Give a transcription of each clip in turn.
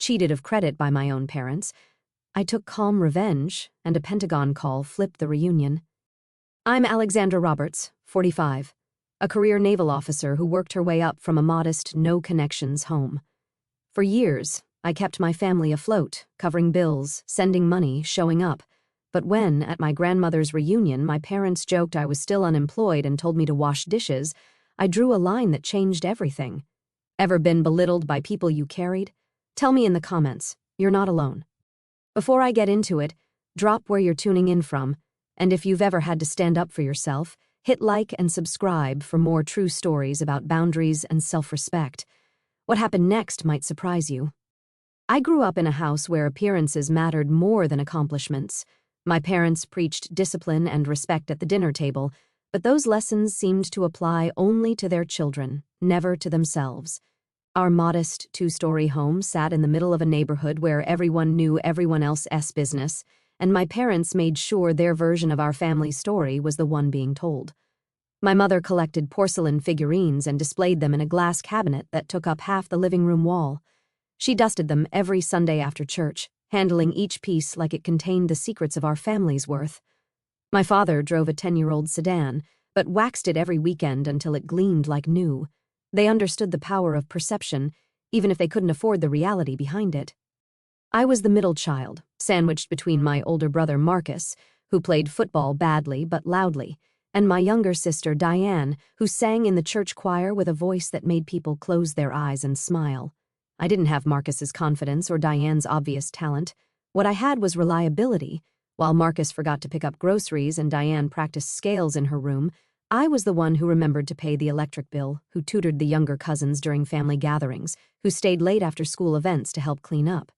cheated of credit by my own parents. I took calm revenge, and a Pentagon call flipped the reunion. I'm Alexandra Roberts, 45, a career naval officer who worked her way up from a modest, no-connections home. For years, I kept my family afloat, covering bills, sending money, showing up. But when, at my grandmother's reunion, my parents joked I was still unemployed and told me to wash dishes, I drew a line that changed everything. Ever been belittled by people you carried? Tell me in the comments. You're not alone. Before I get into it, drop where you're tuning in from, and if you've ever had to stand up for yourself, hit like and subscribe for more true stories about boundaries and self-respect. What happened next might surprise you. I grew up in a house where appearances mattered more than accomplishments. My parents preached discipline and respect at the dinner table, but those lessons seemed to apply only to their children, never to themselves. Our modest two-story home sat in the middle of a neighborhood where everyone knew everyone else's business, and my parents made sure their version of our family story was the one being told. My mother collected porcelain figurines and displayed them in a glass cabinet that took up half the living room wall. She dusted them every Sunday after church, handling each piece like it contained the secrets of our family's worth. My father drove a 10-year-old sedan, but waxed it every weekend until it gleamed like new. They understood the power of perception, even if they couldn't afford the reality behind it. I was the middle child, sandwiched between my older brother Marcus, who played football badly but loudly, and my younger sister Diane, who sang in the church choir with a voice that made people close their eyes and smile. I didn't have Marcus's confidence or Diane's obvious talent. What I had was reliability. While Marcus forgot to pick up groceries and Diane practiced scales in her room, I was the one who remembered to pay the electric bill, who tutored the younger cousins during family gatherings, who stayed late after school events to help clean up.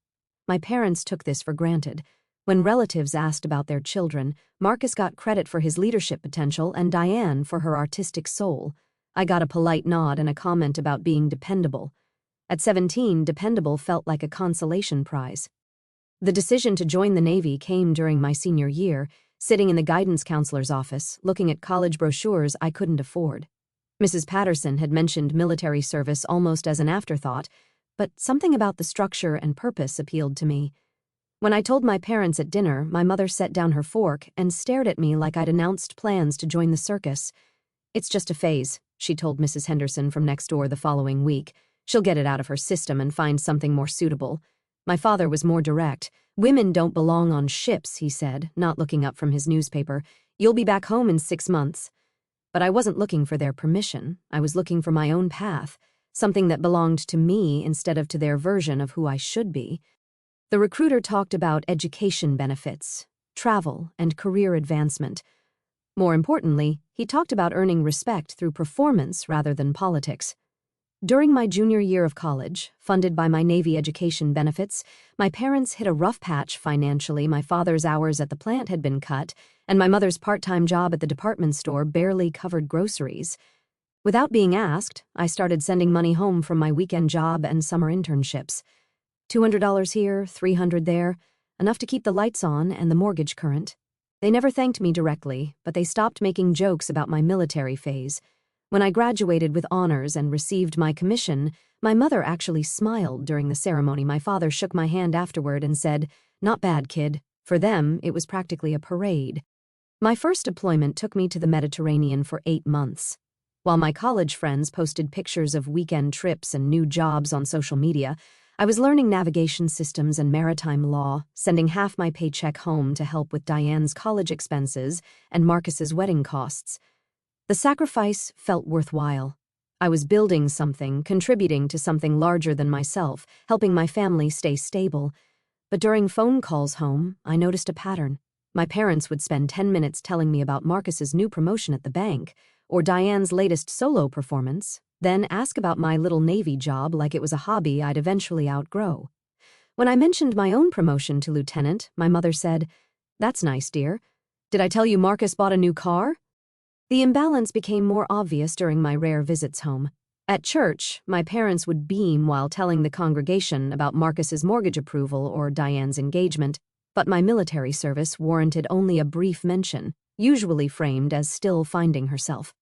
My parents took this for granted. When relatives asked about their children, Marcus got credit for his leadership potential and Diane for her artistic soul. I got a polite nod and a comment about being dependable. At 17, dependable felt like a consolation prize. The decision to join the Navy came during my senior year, sitting in the guidance counselor's office, looking at college brochures I couldn't afford. Mrs. Patterson had mentioned military service almost as an afterthought, but something about the structure and purpose appealed to me. When I told my parents at dinner, my mother set down her fork and stared at me like I'd announced plans to join the circus. "It's just a phase," she told Mrs. Henderson from next door the following week. "She'll get it out of her system and find something more suitable." My father was more direct. "Women don't belong on ships," he said, not looking up from his newspaper. "You'll be back home in 6 months." But I wasn't looking for their permission. I was looking for my own path, something that belonged to me instead of to their version of who I should be. The recruiter talked about education benefits, travel, and career advancement. More importantly, he talked about earning respect through performance rather than politics. During my junior year of college, funded by my Navy education benefits, my parents hit a rough patch financially. My father's hours at the plant had been cut, and my mother's part-time job at the department store barely covered groceries. Without being asked, I started sending money home from my weekend job and summer internships. $200 here, $300 there, enough to keep the lights on and the mortgage current. They never thanked me directly, but they stopped making jokes about my military phase. When I graduated with honors and received my commission, my mother actually smiled during the ceremony. My father shook my hand afterward and said, "Not bad, kid." For them, it was practically a parade. My first deployment took me to the Mediterranean for 8 months. While my college friends posted pictures of weekend trips and new jobs on social media, I was learning navigation systems and maritime law, sending half my paycheck home to help with Diane's college expenses and Marcus's wedding costs. The sacrifice felt worthwhile. I was building something, contributing to something larger than myself, helping my family stay stable. But during phone calls home, I noticed a pattern. My parents would spend 10 minutes telling me about Marcus's new promotion at the bank, or Diane's latest solo performance, then ask about my little Navy job like it was a hobby I'd eventually outgrow. When I mentioned my own promotion to lieutenant, my mother said, "That's nice, dear. Did I tell you Marcus bought a new car?" The imbalance became more obvious during my rare visits home. At church, my parents would beam while telling the congregation about Marcus's mortgage approval or Diane's engagement, but my military service warranted only a brief mention, usually framed as still finding herself.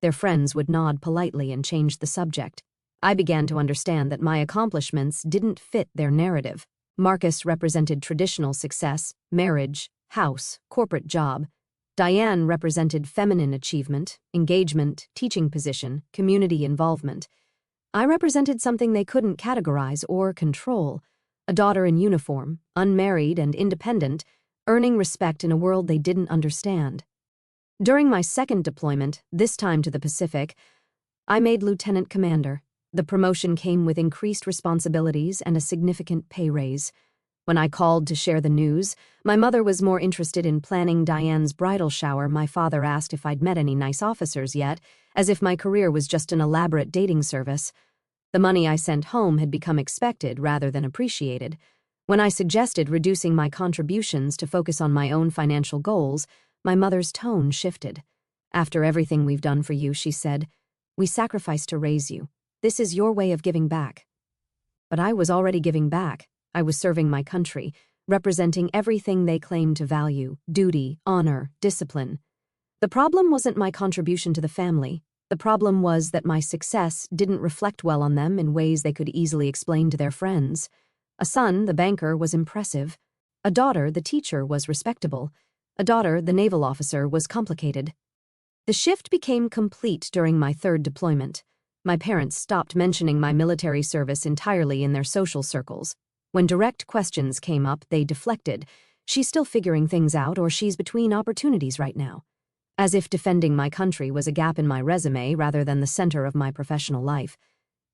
Their friends would nod politely and change the subject. I began to understand that my accomplishments didn't fit their narrative. Marcus represented traditional success, marriage, house, corporate job. Diane represented feminine achievement, engagement, teaching position, community involvement. I represented something they couldn't categorize or control, a daughter in uniform, unmarried and independent, earning respect in a world they didn't understand. During my second deployment, this time to the Pacific, I made lieutenant commander. The promotion came with increased responsibilities and a significant pay raise. When I called to share the news, my mother was more interested in planning Diane's bridal shower. My father asked if I'd met any nice officers yet, as if my career was just an elaborate dating service. The money I sent home had become expected rather than appreciated. When I suggested reducing my contributions to focus on my own financial goals, my mother's tone shifted. "After everything we've done for you," she said, "we sacrificed to raise you. This is your way of giving back." But I was already giving back. I was serving my country, representing everything they claimed to value: duty, honor, discipline. The problem wasn't my contribution to the family. The problem was that my success didn't reflect well on them in ways they could easily explain to their friends. A son, the banker, was impressive. A daughter, the teacher, was respectable. A daughter, the naval officer, was complicated. The shift became complete during my third deployment. My parents stopped mentioning my military service entirely in their social circles. When direct questions came up, they deflected. "She's still figuring things out, or she's between opportunities right now." As if defending my country was a gap in my resume rather than the center of my professional life.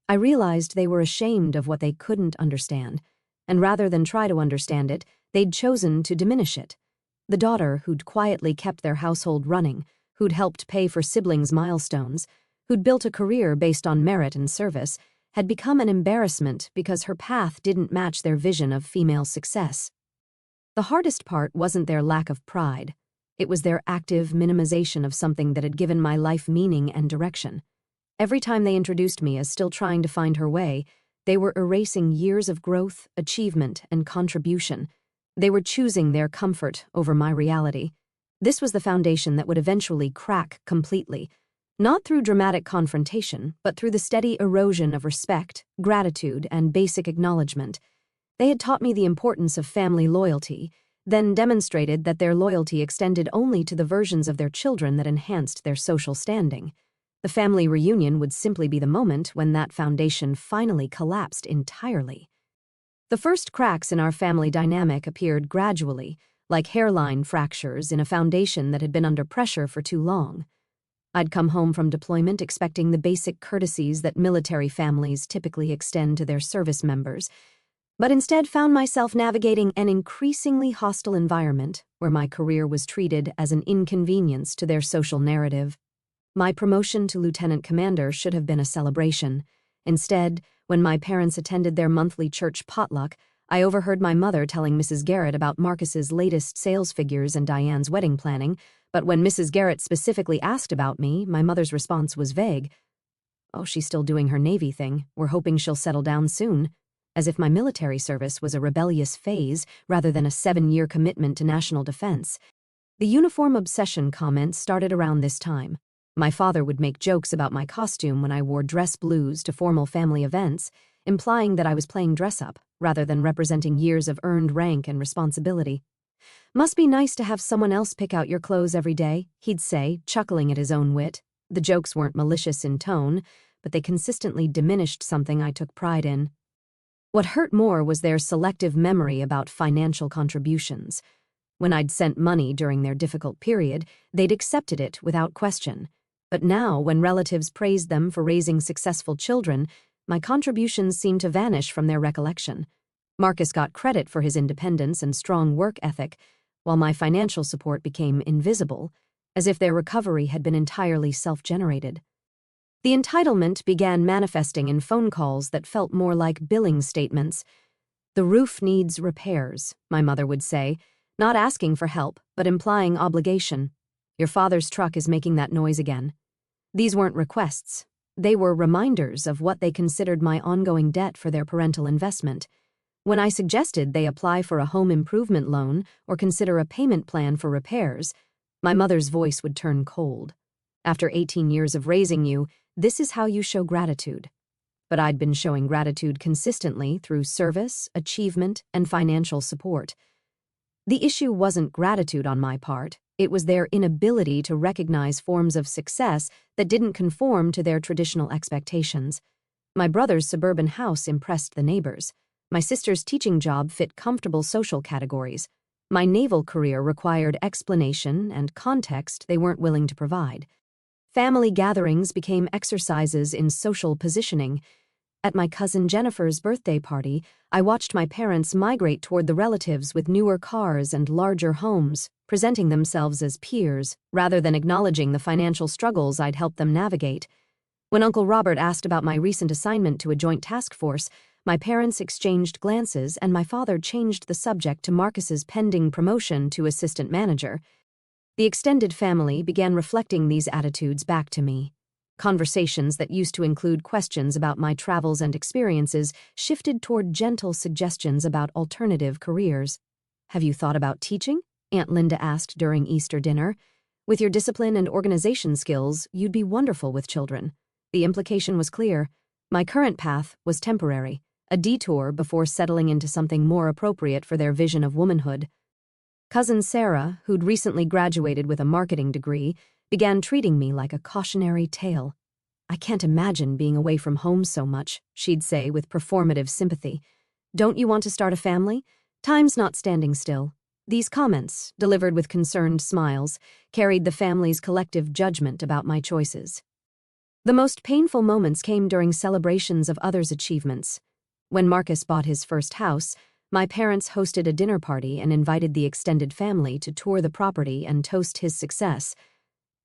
I realized they were ashamed of what they couldn't understand, and rather than try to understand it, they'd chosen to diminish it. The daughter who'd quietly kept their household running, who'd helped pay for siblings' milestones, who'd built a career based on merit and service, had become an embarrassment because her path didn't match their vision of female success. The hardest part wasn't their lack of pride. It was their active minimization of something that had given my life meaning and direction. Every time they introduced me as still trying to find her way, they were erasing years of growth, achievement, and contribution. They were choosing their comfort over my reality. This was the foundation that would eventually crack completely, not through dramatic confrontation, but through the steady erosion of respect, gratitude, and basic acknowledgement. They had taught me the importance of family loyalty, then demonstrated that their loyalty extended only to the versions of their children that enhanced their social standing. The family reunion would simply be the moment when that foundation finally collapsed entirely. The first cracks in our family dynamic appeared gradually, like hairline fractures in a foundation that had been under pressure for too long. I'd come home from deployment expecting the basic courtesies that military families typically extend to their service members, but instead found myself navigating an increasingly hostile environment where my career was treated as an inconvenience to their social narrative. My promotion to lieutenant commander should have been a celebration. Instead, when my parents attended their monthly church potluck, I overheard my mother telling Mrs. Garrett about Marcus's latest sales figures and Diane's wedding planning, but when Mrs. Garrett specifically asked about me, my mother's response was vague. "Oh, she's still doing her Navy thing. We're hoping she'll settle down soon." As if my military service was a rebellious phase rather than a 7-year commitment to national defense. The uniform obsession comment started around this time. My father would make jokes about my costume when I wore dress blues to formal family events, implying that I was playing dress-up rather than representing years of earned rank and responsibility. "Must be nice to have someone else pick out your clothes every day," he'd say, chuckling at his own wit. The jokes weren't malicious in tone, but they consistently diminished something I took pride in. What hurt more was their selective memory about financial contributions. When I'd sent money during their difficult period, they'd accepted it without question. But now, when relatives praised them for raising successful children, my contributions seemed to vanish from their recollection. Marcus got credit for his independence and strong work ethic, while my financial support became invisible, as if their recovery had been entirely self-generated. The entitlement began manifesting in phone calls that felt more like billing statements. "The roof needs repairs," my mother would say, not asking for help, but implying obligation. "Your father's truck is making that noise again." These weren't requests. They were reminders of what they considered my ongoing debt for their parental investment. When I suggested they apply for a home improvement loan or consider a payment plan for repairs, my mother's voice would turn cold. "After 18 years of raising you, this is how you show gratitude." but I'd been showing gratitude consistently through service, achievement, and financial support. The issue wasn't gratitude on my part, it was their inability to recognize forms of success that didn't conform to their traditional expectations. My brother's suburban house impressed the neighbors. My sister's teaching job fit comfortable social categories. My naval career required explanation and context they weren't willing to provide. Family gatherings became exercises in social positioning. At my cousin Jennifer's birthday party, I watched my parents migrate toward the relatives with newer cars and larger homes, presenting themselves as peers rather than acknowledging the financial struggles I'd helped them navigate. When Uncle Robert asked about my recent assignment to a joint task force, my parents exchanged glances and my father changed the subject to Marcus's pending promotion to assistant manager. The extended family began reflecting these attitudes back to me. Conversations that used to include questions about my travels and experiences shifted toward gentle suggestions about alternative careers. "Have you thought about teaching?" Aunt Linda asked during Easter dinner. "With your discipline and organization skills, you'd be wonderful with children." The implication was clear. My current path was temporary, a detour before settling into something more appropriate for their vision of womanhood. Cousin Sarah, who'd recently graduated with a marketing degree, began treating me like a cautionary tale. "I can't imagine being away from home so much," she'd say with performative sympathy. "Don't you want to start a family? Time's not standing still." These comments, delivered with concerned smiles, carried the family's collective judgment about my choices. The most painful moments came during celebrations of others' achievements. When Marcus bought his first house, my parents hosted a dinner party and invited the extended family to tour the property and toast his success.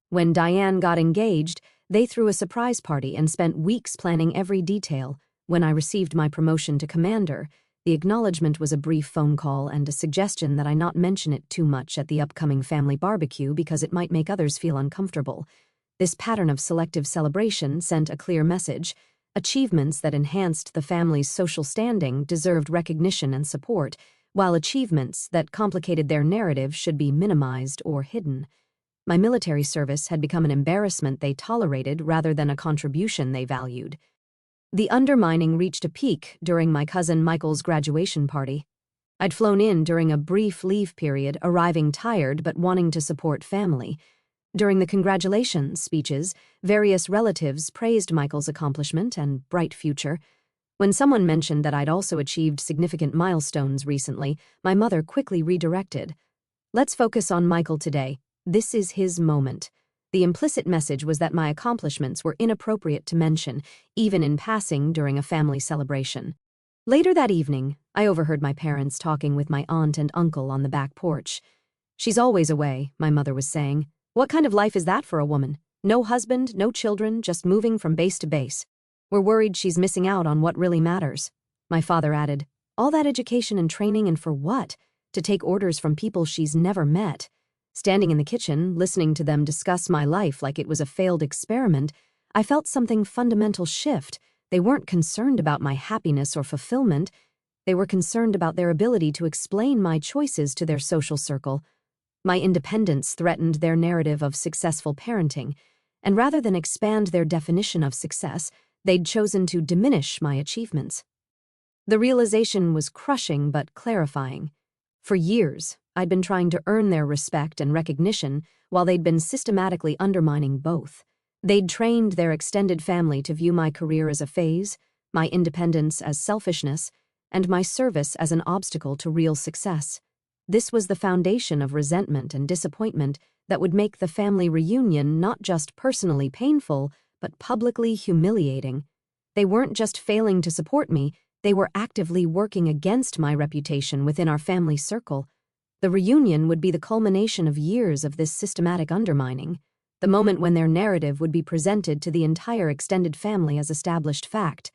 When Diane got engaged, they threw a surprise party and spent weeks planning every detail. When I received my promotion to commander, the acknowledgement was a brief phone call and a suggestion that I not mention it too much at the upcoming family barbecue because it might make others feel uncomfortable. This pattern of selective celebration sent a clear message. Achievements that enhanced the family's social standing deserved recognition and support, while achievements that complicated their narrative should be minimized or hidden. My military service had become an embarrassment they tolerated rather than a contribution they valued. The undermining reached a peak during my cousin Michael's graduation party. I'd flown in during a brief leave period, arriving tired but wanting to support family. During the congratulations speeches, various relatives praised Michael's accomplishment and bright future. When someone mentioned that I'd also achieved significant milestones recently, my mother quickly redirected. "Let's focus on Michael today. This is his moment." The implicit message was that my accomplishments were inappropriate to mention, even in passing during a family celebration. Later that evening, I overheard my parents talking with my aunt and uncle on the back porch. "She's always away," my mother was saying. "What kind of life is that for a woman? No husband, no children, just moving from base to base. We're worried she's missing out on what really matters." My father added, "All that education and training, and for what? To take orders from people she's never met." Standing in the kitchen, listening to them discuss my life like it was a failed experiment, I felt something fundamental shift. They weren't concerned about my happiness or fulfillment. They were concerned about their ability to explain my choices to their social circle. My independence threatened their narrative of successful parenting, and rather than expand their definition of success, they'd chosen to diminish my achievements. The realization was crushing but clarifying. For years, I'd been trying to earn their respect and recognition while they'd been systematically undermining both. They'd trained their extended family to view my career as a phase, my independence as selfishness, and my service as an obstacle to real success. This was the foundation of resentment and disappointment that would make the family reunion not just personally painful, but publicly humiliating. They weren't just failing to support me, they were actively working against my reputation within our family circle. The reunion would be the culmination of years of this systematic undermining, the moment when their narrative would be presented to the entire extended family as established fact.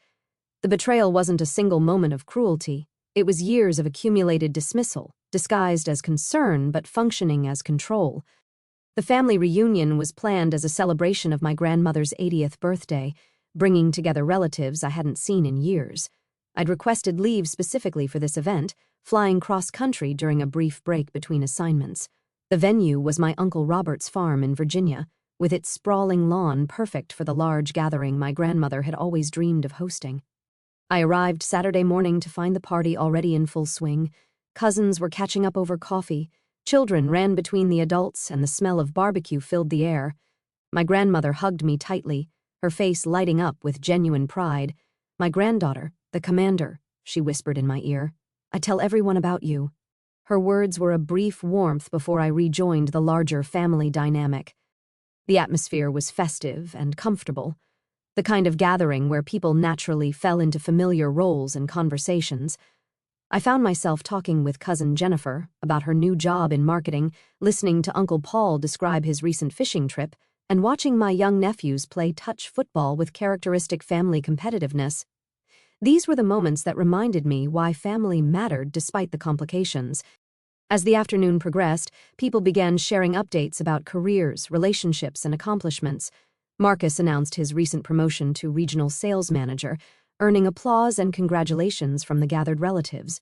The betrayal wasn't a single moment of cruelty. It was years of accumulated dismissal, disguised as concern but functioning as control. The family reunion was planned as a celebration of my grandmother's 80th birthday, bringing together relatives I hadn't seen in years. I'd requested leave specifically for this event, flying cross-country during a brief break between assignments. The venue was my Uncle Robert's farm in Virginia, with its sprawling lawn perfect for the large gathering my grandmother had always dreamed of hosting. I arrived Saturday morning to find the party already in full swing. Cousins were catching up over coffee. Children ran between the adults, and the smell of barbecue filled the air. My grandmother hugged me tightly, her face lighting up with genuine pride. "My granddaughter, the commander," she whispered in my ear. "I tell everyone about you." Her words were a brief warmth before I rejoined the larger family dynamic. The atmosphere was festive and comfortable, the kind of gathering where people naturally fell into familiar roles and conversations. I found myself talking with cousin Jennifer about her new job in marketing, listening to Uncle Paul describe his recent fishing trip, and watching my young nephews play touch football with characteristic family competitiveness. These were the moments that reminded me why family mattered despite the complications. As the afternoon progressed, people began sharing updates about careers, relationships, and accomplishments. Marcus announced his recent promotion to regional sales manager, earning applause and congratulations from the gathered relatives.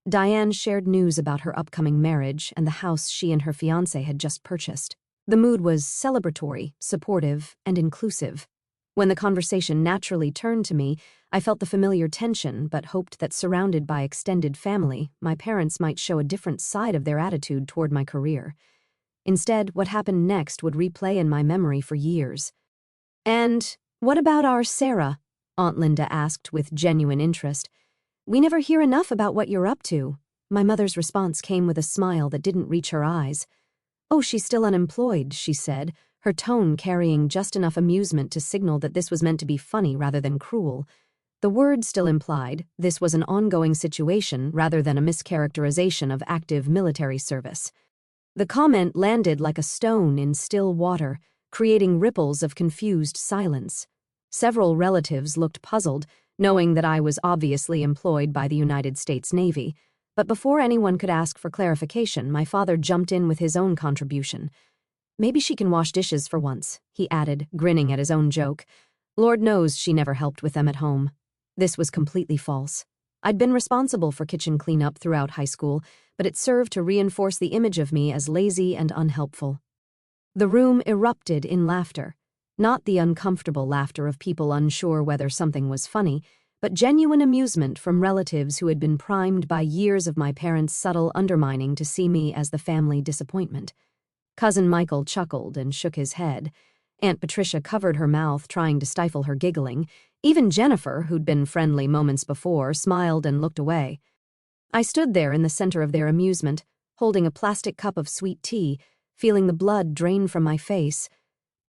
Diane shared news about her upcoming marriage and the house she and her fiancé had just purchased. The mood was celebratory, supportive, and inclusive. When the conversation naturally turned to me, I felt the familiar tension but hoped that surrounded by extended family, my parents might show a different side of their attitude toward my career. Instead, what happened next would replay in my memory for years. "And what about our Sarah?" Aunt Linda asked with genuine interest. "We never hear enough about what you're up to." My mother's response came with a smile that didn't reach her eyes. "Oh, she's still unemployed," she said, her tone carrying just enough amusement to signal that this was meant to be funny rather than cruel. The word still implied this was an ongoing situation rather than a mischaracterization of active military service. The comment landed like a stone in still water, creating ripples of confused silence. Several relatives looked puzzled, knowing that I was obviously employed by the United States Navy. But before anyone could ask for clarification, my father jumped in with his own contribution. "Maybe she can wash dishes for once," he added, grinning at his own joke. "Lord knows she never helped with them at home." This was completely false. I'd been responsible for kitchen cleanup throughout high school, but it served to reinforce the image of me as lazy and unhelpful. The room erupted in laughter. Not the uncomfortable laughter of people unsure whether something was funny, but genuine amusement from relatives who had been primed by years of my parents' subtle undermining to see me as the family disappointment. Cousin Michael chuckled and shook his head. Aunt Patricia covered her mouth, trying to stifle her giggling. Even Jennifer, who'd been friendly moments before, smiled and looked away. I stood there in the center of their amusement, holding a plastic cup of sweet tea, feeling the blood drain from my face.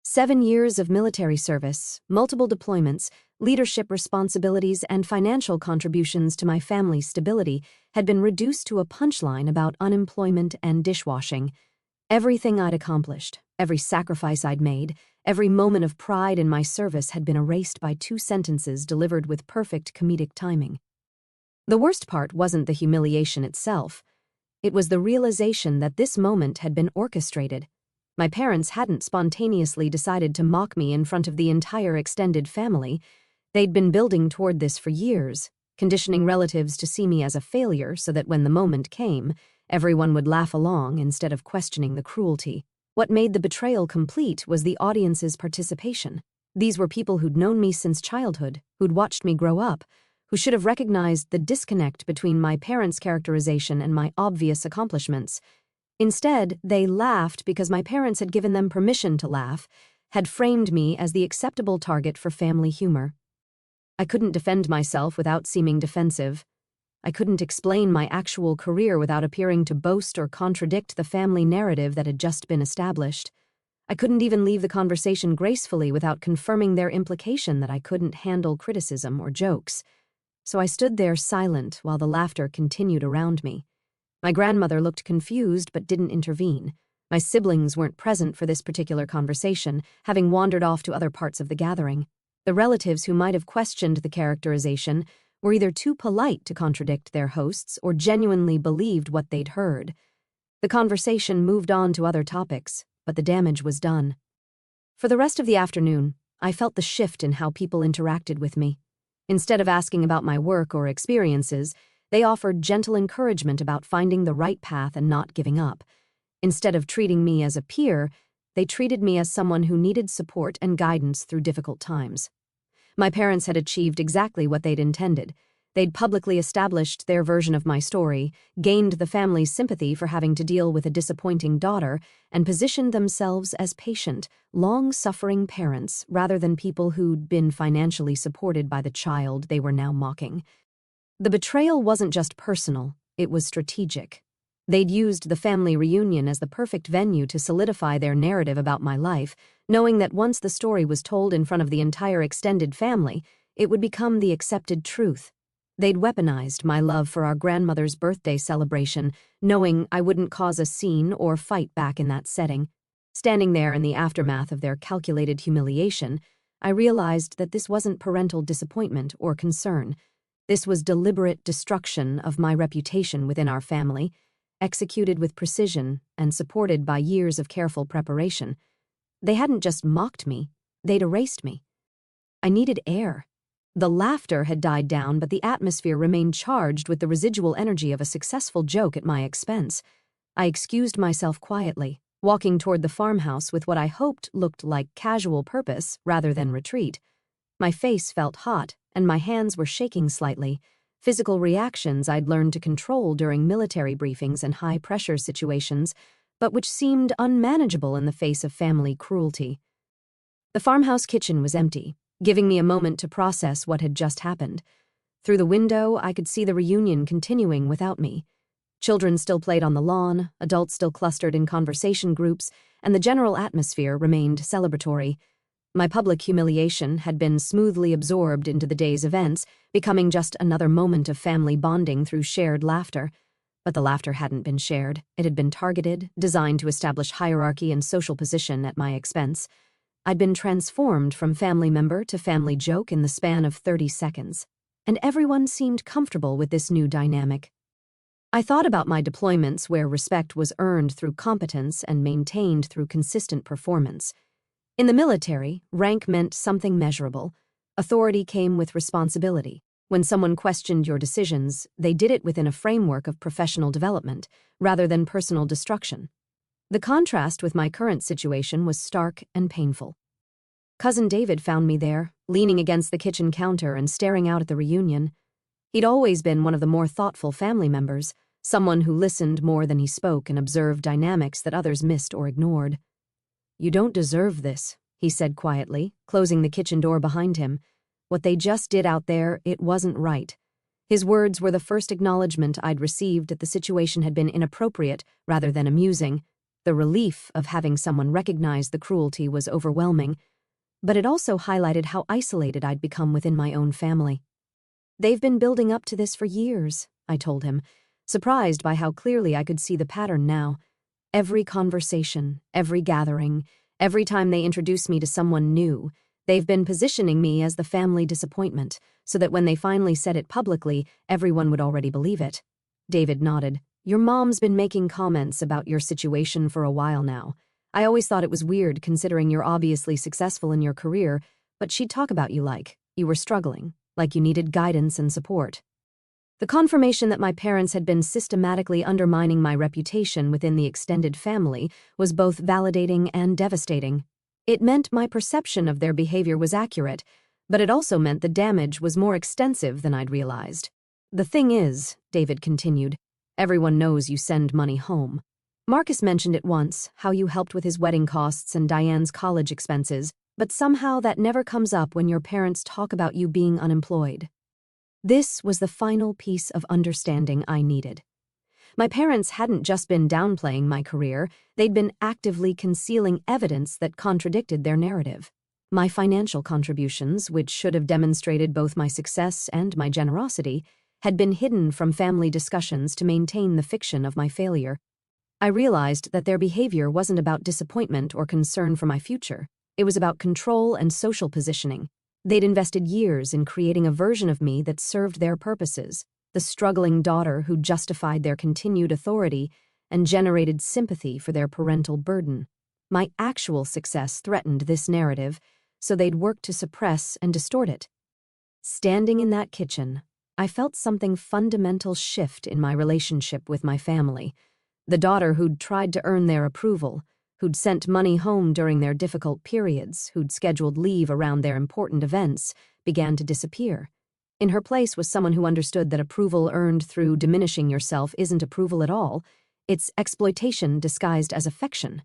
7 years of military service, multiple deployments, leadership responsibilities, and financial contributions to my family's stability had been reduced to a punchline about unemployment and dishwashing. Everything I'd accomplished, every sacrifice I'd made, every moment of pride in my service had been erased by 2 sentences delivered with perfect comedic timing. The worst part wasn't the humiliation itself. It was the realization that this moment had been orchestrated. My parents hadn't spontaneously decided to mock me in front of the entire extended family. They'd been building toward this for years, conditioning relatives to see me as a failure so that when the moment came, everyone would laugh along instead of questioning the cruelty. What made the betrayal complete was the audience's participation. These were people who'd known me since childhood, who'd watched me grow up, who should have recognized the disconnect between my parents' characterization and my obvious accomplishments. Instead, they laughed because my parents had given them permission to laugh, had framed me as the acceptable target for family humor. I couldn't defend myself without seeming defensive. I couldn't explain my actual career without appearing to boast or contradict the family narrative that had just been established. I couldn't even leave the conversation gracefully without confirming their implication that I couldn't handle criticism or jokes. So I stood there silent while the laughter continued around me. My grandmother looked confused but didn't intervene. My siblings weren't present for this particular conversation, having wandered off to other parts of the gathering. The relatives who might have questioned the characterization were either too polite to contradict their hosts or genuinely believed what they'd heard. The conversation moved on to other topics, but the damage was done. For the rest of the afternoon, I felt the shift in how people interacted with me. Instead of asking about my work or experiences, they offered gentle encouragement about finding the right path and not giving up. Instead of treating me as a peer, They treated me as someone who needed support and guidance through difficult times. My parents had achieved exactly what they'd intended. They'd publicly established their version of my story, gained the family's sympathy for having to deal with a disappointing daughter, and positioned themselves as patient, long-suffering parents rather than people who'd been financially supported by the child they were now mocking. The betrayal wasn't just personal, it was strategic. They'd used the family reunion as the perfect venue to solidify their narrative about my life, knowing that once the story was told in front of the entire extended family, it would become the accepted truth. They'd weaponized my love for our grandmother's birthday celebration, knowing I wouldn't cause a scene or fight back in that setting. Standing there in the aftermath of their calculated humiliation, I realized that this wasn't parental disappointment or concern. This was deliberate destruction of my reputation within our family, executed with precision and supported by years of careful preparation. They hadn't just mocked me, they'd erased me. I needed air. The laughter had died down, but the atmosphere remained charged with the residual energy of a successful joke at my expense. I excused myself quietly, walking toward the farmhouse with what I hoped looked like casual purpose rather than retreat. My face felt hot, and my hands were shaking slightly, physical reactions I'd learned to control during military briefings and high-pressure situations, but which seemed unmanageable in the face of family cruelty. The farmhouse kitchen was empty, giving me a moment to process what had just happened. Through the window, I could see the reunion continuing without me. Children still played on the lawn, adults still clustered in conversation groups, and the general atmosphere remained celebratory. My public humiliation had been smoothly absorbed into the day's events, becoming just another moment of family bonding through shared laughter. But the laughter hadn't been shared. It had been targeted, designed to establish hierarchy and social position at my expense. I'd been transformed from family member to family joke in the span of 30 seconds, and everyone seemed comfortable with this new dynamic. I thought about my deployments where respect was earned through competence and maintained through consistent performance. In the military, rank meant something measurable. Authority came with responsibility. When someone questioned your decisions, they did it within a framework of professional development, rather than personal destruction. The contrast with my current situation was stark and painful. Cousin David found me there, leaning against the kitchen counter and staring out at the reunion. He'd always been one of the more thoughtful family members, someone who listened more than he spoke and observed dynamics that others missed or ignored. "You don't deserve this," he said quietly, closing the kitchen door behind him. What they just did out there, it wasn't right. His words were the first acknowledgement I'd received that the situation had been inappropriate rather than amusing. The relief of having someone recognize the cruelty was overwhelming, but it also highlighted how isolated I'd become within my own family. "They've been building up to this for years," I told him, surprised by how clearly I could see the pattern now. Every conversation, every gathering, every time they introduce me to someone new, they've been positioning me as the family disappointment, so that when they finally said it publicly, everyone would already believe it. David nodded. "Your mom's been making comments about your situation for a while now. I always thought it was weird considering you're obviously successful in your career, but she'd talk about you like you were struggling, like you needed guidance and support." The confirmation that my parents had been systematically undermining my reputation within the extended family was both validating and devastating. It meant my perception of their behavior was accurate, but it also meant the damage was more extensive than I'd realized. "The thing is," David continued, "everyone knows you send money home. Marcus mentioned it once, how you helped with his wedding costs and Diane's college expenses, but somehow that never comes up when your parents talk about you being unemployed." This was the final piece of understanding I needed. My parents hadn't just been downplaying my career, they'd been actively concealing evidence that contradicted their narrative. My financial contributions, which should have demonstrated both my success and my generosity, had been hidden from family discussions to maintain the fiction of my failure. I realized that their behavior wasn't about disappointment or concern for my future. It was about control and social positioning. They'd invested years in creating a version of me that served their purposes, the struggling daughter who justified their continued authority and generated sympathy for their parental burden. My actual success threatened this narrative, so they'd worked to suppress and distort it. Standing in that kitchen, I felt something fundamental shift in my relationship with my family. The daughter who'd tried to earn their approval, who'd sent money home during their difficult periods, who'd scheduled leave around their important events, began to disappear. In her place was someone who understood that approval earned through diminishing yourself isn't approval at all. It's exploitation disguised as affection.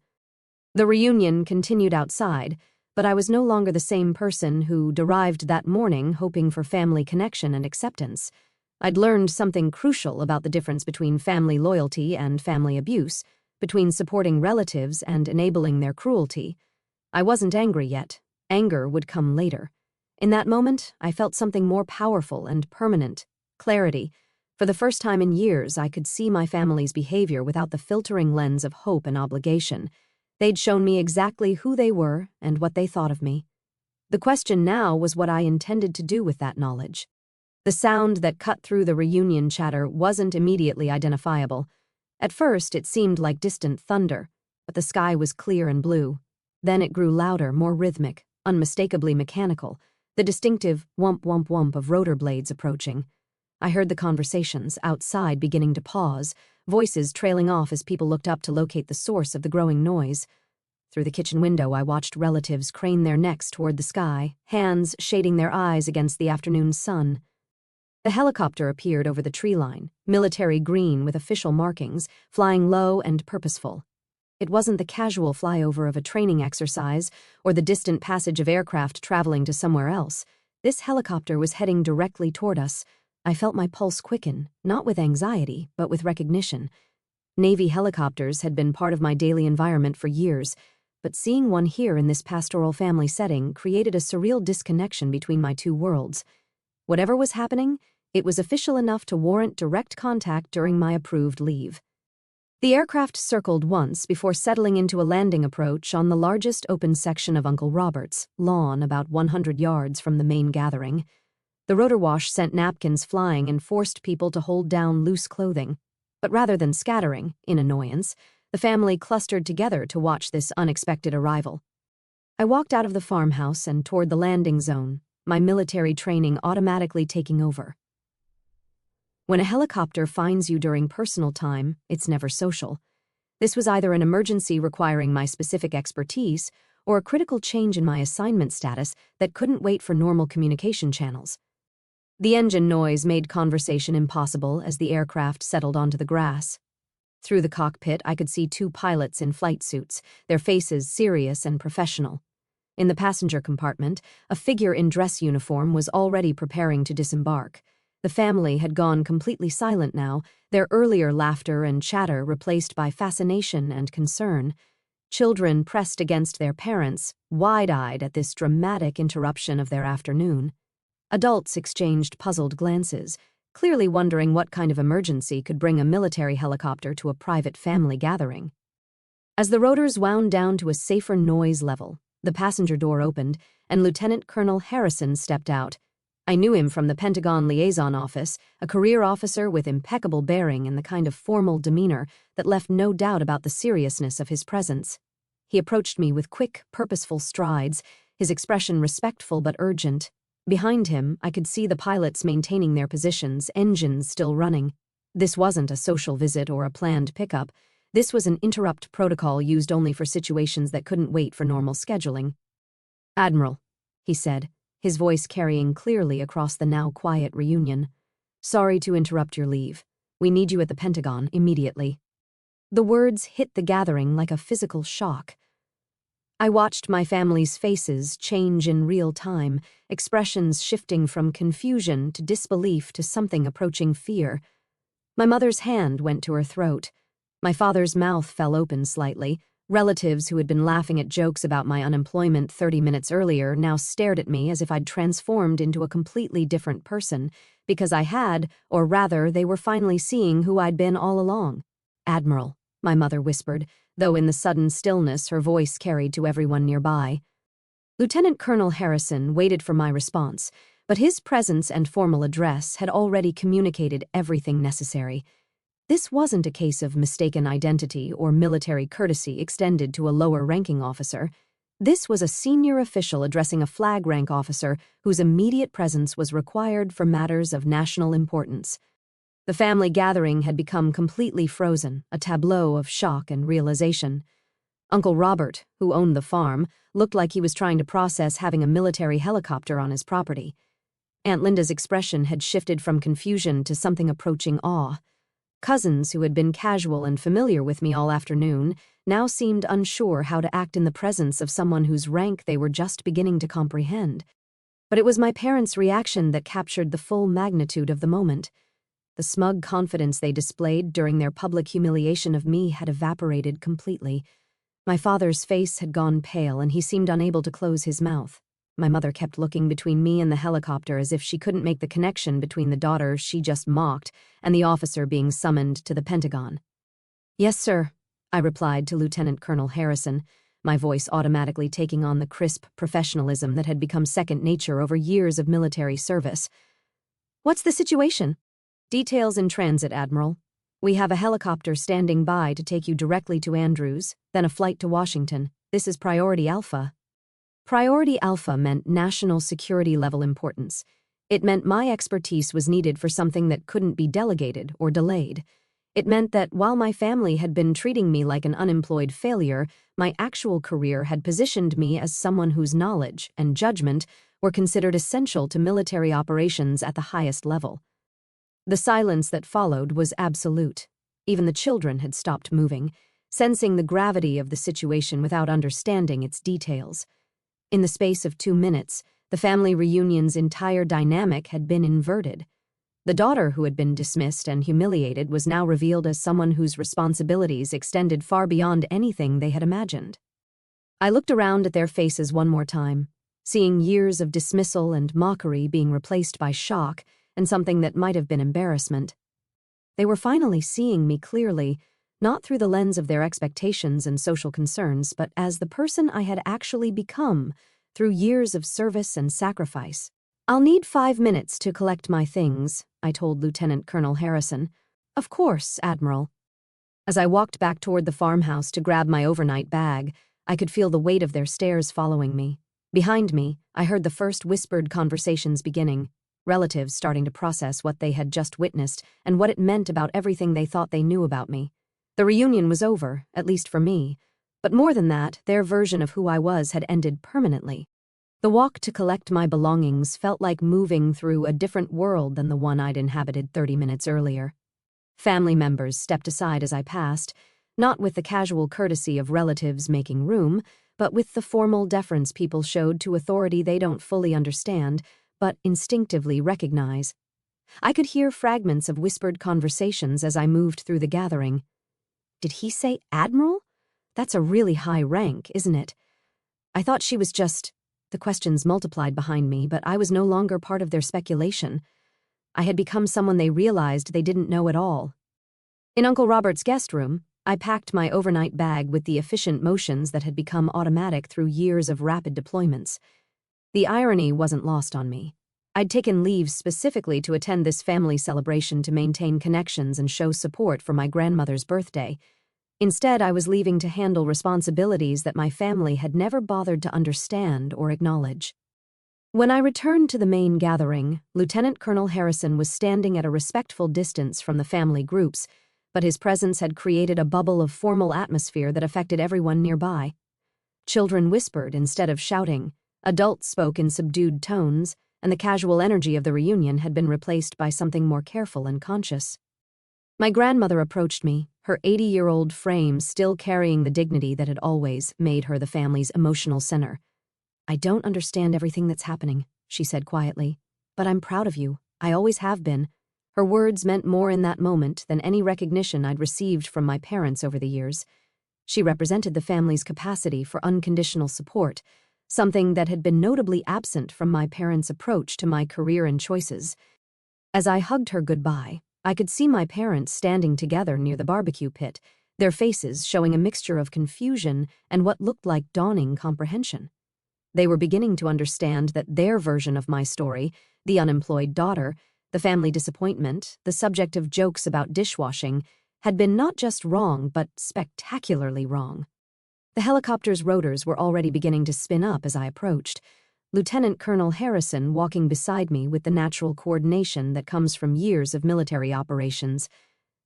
The reunion continued outside, but I was no longer the same person who arrived that morning hoping for family connection and acceptance. I'd learned something crucial about the difference between family loyalty and family abuse, between supporting relatives and enabling their cruelty. I wasn't angry yet. Anger would come later. In that moment, I felt something more powerful and permanent: clarity. For the first time in years, I could see my family's behavior without the filtering lens of hope and obligation. They'd shown me exactly who they were and what they thought of me. The question now was what I intended to do with that knowledge. The sound that cut through the reunion chatter wasn't immediately identifiable. At first, it seemed like distant thunder, but the sky was clear and blue. Then it grew louder, more rhythmic, unmistakably mechanical, the distinctive whump-whump-whump of rotor blades approaching. I heard the conversations outside beginning to pause, voices trailing off as people looked up to locate the source of the growing noise. Through the kitchen window, I watched relatives crane their necks toward the sky, hands shading their eyes against the afternoon sun. The helicopter appeared over the tree line, military green with official markings, flying low and purposeful. It wasn't the casual flyover of a training exercise or the distant passage of aircraft traveling to somewhere else. This helicopter was heading directly toward us. I felt my pulse quicken, not with anxiety, but with recognition. Navy helicopters had been part of my daily environment for years, but seeing one here in this pastoral family setting created a surreal disconnection between my two worlds. Whatever was happening, it was official enough to warrant direct contact during my approved leave. The aircraft circled once before settling into a landing approach on the largest open section of Uncle Robert's lawn about 100 yards from the main gathering. The rotor wash sent napkins flying and forced people to hold down loose clothing. But rather than scattering, in annoyance, the family clustered together to watch this unexpected arrival. I walked out of the farmhouse and toward the landing zone, my military training automatically taking over. When a helicopter finds you during personal time, it's never social. This was either an emergency requiring my specific expertise or a critical change in my assignment status that couldn't wait for normal communication channels. The engine noise made conversation impossible as the aircraft settled onto the grass. Through the cockpit, I could see two pilots in flight suits, their faces serious and professional. In the passenger compartment, a figure in dress uniform was already preparing to disembark. The family had gone completely silent now, their earlier laughter and chatter replaced by fascination and concern. Children pressed against their parents, wide-eyed at this dramatic interruption of their afternoon. Adults exchanged puzzled glances, clearly wondering what kind of emergency could bring a military helicopter to a private family gathering. As the rotors wound down to a safer noise level, the passenger door opened, and Lieutenant Colonel Harrison stepped out. I knew him from the Pentagon liaison office, a career officer with impeccable bearing and the kind of formal demeanor that left no doubt about the seriousness of his presence. He approached me with quick, purposeful strides, his expression respectful but urgent. Behind him, I could see the pilots maintaining their positions, engines still running. This wasn't a social visit or a planned pickup. This was an interrupt protocol used only for situations that couldn't wait for normal scheduling. "Admiral," he said, his voice carrying clearly across the now quiet reunion. "Sorry to interrupt your leave. We need you at the Pentagon immediately." The words hit the gathering like a physical shock. I watched my family's faces change in real time, expressions shifting from confusion to disbelief to something approaching fear. My mother's hand went to her throat. My father's mouth fell open slightly. Relatives who had been laughing at jokes about my unemployment 30 minutes earlier now stared at me as if I'd transformed into a completely different person, because I had, or rather, they were finally seeing who I'd been all along. "Admiral," my mother whispered, though in the sudden stillness her voice carried to everyone nearby. Lieutenant Colonel Harrison waited for my response, but his presence and formal address had already communicated everything necessary. This wasn't a case of mistaken identity or military courtesy extended to a lower-ranking officer. This was a senior official addressing a flag-rank officer whose immediate presence was required for matters of national importance. The family gathering had become completely frozen, a tableau of shock and realization. Uncle Robert, who owned the farm, looked like he was trying to process having a military helicopter on his property. Aunt Linda's expression had shifted from confusion to something approaching awe. Cousins, who had been casual and familiar with me all afternoon, now seemed unsure how to act in the presence of someone whose rank they were just beginning to comprehend. But it was my parents' reaction that captured the full magnitude of the moment. The smug confidence they displayed during their public humiliation of me had evaporated completely. My father's face had gone pale, and he seemed unable to close his mouth. My mother kept looking between me and the helicopter as if she couldn't make the connection between the daughter she just mocked and the officer being summoned to the Pentagon. "Yes, sir," I replied to Lieutenant Colonel Harrison, my voice automatically taking on the crisp professionalism that had become second nature over years of military service. "What's the situation?" "Details in transit, Admiral. We have a helicopter standing by to take you directly to Andrews, then a flight to Washington. This is Priority Alpha." Priority Alpha meant national security level importance. It meant my expertise was needed for something that couldn't be delegated or delayed. It meant that while my family had been treating me like an unemployed failure, my actual career had positioned me as someone whose knowledge and judgment were considered essential to military operations at the highest level. The silence that followed was absolute. Even the children had stopped moving, sensing the gravity of the situation without understanding its details. In the space of 2 minutes, the family reunion's entire dynamic had been inverted. The daughter who had been dismissed and humiliated was now revealed as someone whose responsibilities extended far beyond anything they had imagined. I looked around at their faces one more time, seeing years of dismissal and mockery being replaced by shock and something that might have been embarrassment. They were finally seeing me clearly, not through the lens of their expectations and social concerns, but as the person I had actually become through years of service and sacrifice. "I'll need 5 minutes to collect my things," I told Lieutenant Colonel Harrison. "Of course, Admiral." As I walked back toward the farmhouse to grab my overnight bag, I could feel the weight of their stares following me. Behind me, I heard the first whispered conversations beginning, relatives starting to process what they had just witnessed and what it meant about everything they thought they knew about me. The reunion was over, at least for me, but more than that, their version of who I was had ended permanently. The walk to collect my belongings felt like moving through a different world than the one I'd inhabited 30 minutes earlier. Family members stepped aside as I passed, not with the casual courtesy of relatives making room, but with the formal deference people showed to authority they don't fully understand, but instinctively recognize. I could hear fragments of whispered conversations as I moved through the gathering. "Did he say Admiral? That's a really high rank, isn't it? I thought she was just..." The questions multiplied behind me, but I was no longer part of their speculation. I had become someone they realized they didn't know at all. In Uncle Robert's guest room, I packed my overnight bag with the efficient motions that had become automatic through years of rapid deployments. The irony wasn't lost on me. I'd taken leave specifically to attend this family celebration to maintain connections and show support for my grandmother's birthday. Instead, I was leaving to handle responsibilities that my family had never bothered to understand or acknowledge. When I returned to the main gathering, Lieutenant Colonel Harrison was standing at a respectful distance from the family groups, but his presence had created a bubble of formal atmosphere that affected everyone nearby. Children whispered instead of shouting, adults spoke in subdued tones, and the casual energy of the reunion had been replaced by something more careful and conscious. My grandmother approached me, her 80-year-old frame still carrying the dignity that had always made her the family's emotional center. "I don't understand everything that's happening," she said quietly, "but I'm proud of you. I always have been." Her words meant more in that moment than any recognition I'd received from my parents over the years. She represented the family's capacity for unconditional support, something that had been notably absent from my parents' approach to my career and choices. As I hugged her goodbye, I could see my parents standing together near the barbecue pit, their faces showing a mixture of confusion and what looked like dawning comprehension. They were beginning to understand that their version of my story, the unemployed daughter, the family disappointment, the subject of jokes about dishwashing, had been not just wrong, but spectacularly wrong. The helicopter's rotors were already beginning to spin up as I approached, Lieutenant Colonel Harrison walking beside me with the natural coordination that comes from years of military operations.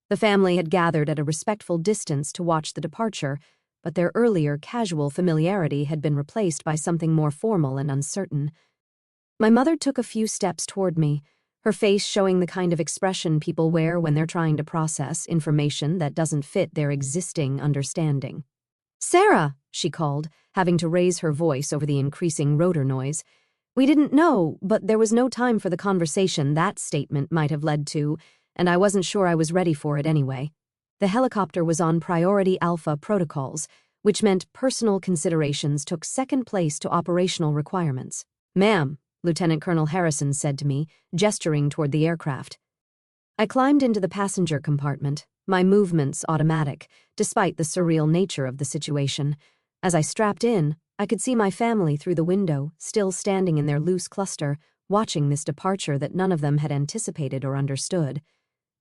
The family had gathered at a respectful distance to watch the departure, but their earlier casual familiarity had been replaced by something more formal and uncertain. My mother took a few steps toward me, her face showing the kind of expression people wear when they're trying to process information that doesn't fit their existing understanding. "Sarah," she called, having to raise her voice over the increasing rotor noise. We didn't know, but there was no time for the conversation that statement might have led to, and I wasn't sure I was ready for it anyway. The helicopter was on Priority Alpha protocols, which meant personal considerations took second place to operational requirements. "Ma'am," Lieutenant Colonel Harrison said to me, gesturing toward the aircraft. I climbed into the passenger compartment, my movements automatic, despite the surreal nature of the situation. As I strapped in, I could see my family through the window, still standing in their loose cluster, watching this departure that none of them had anticipated or understood.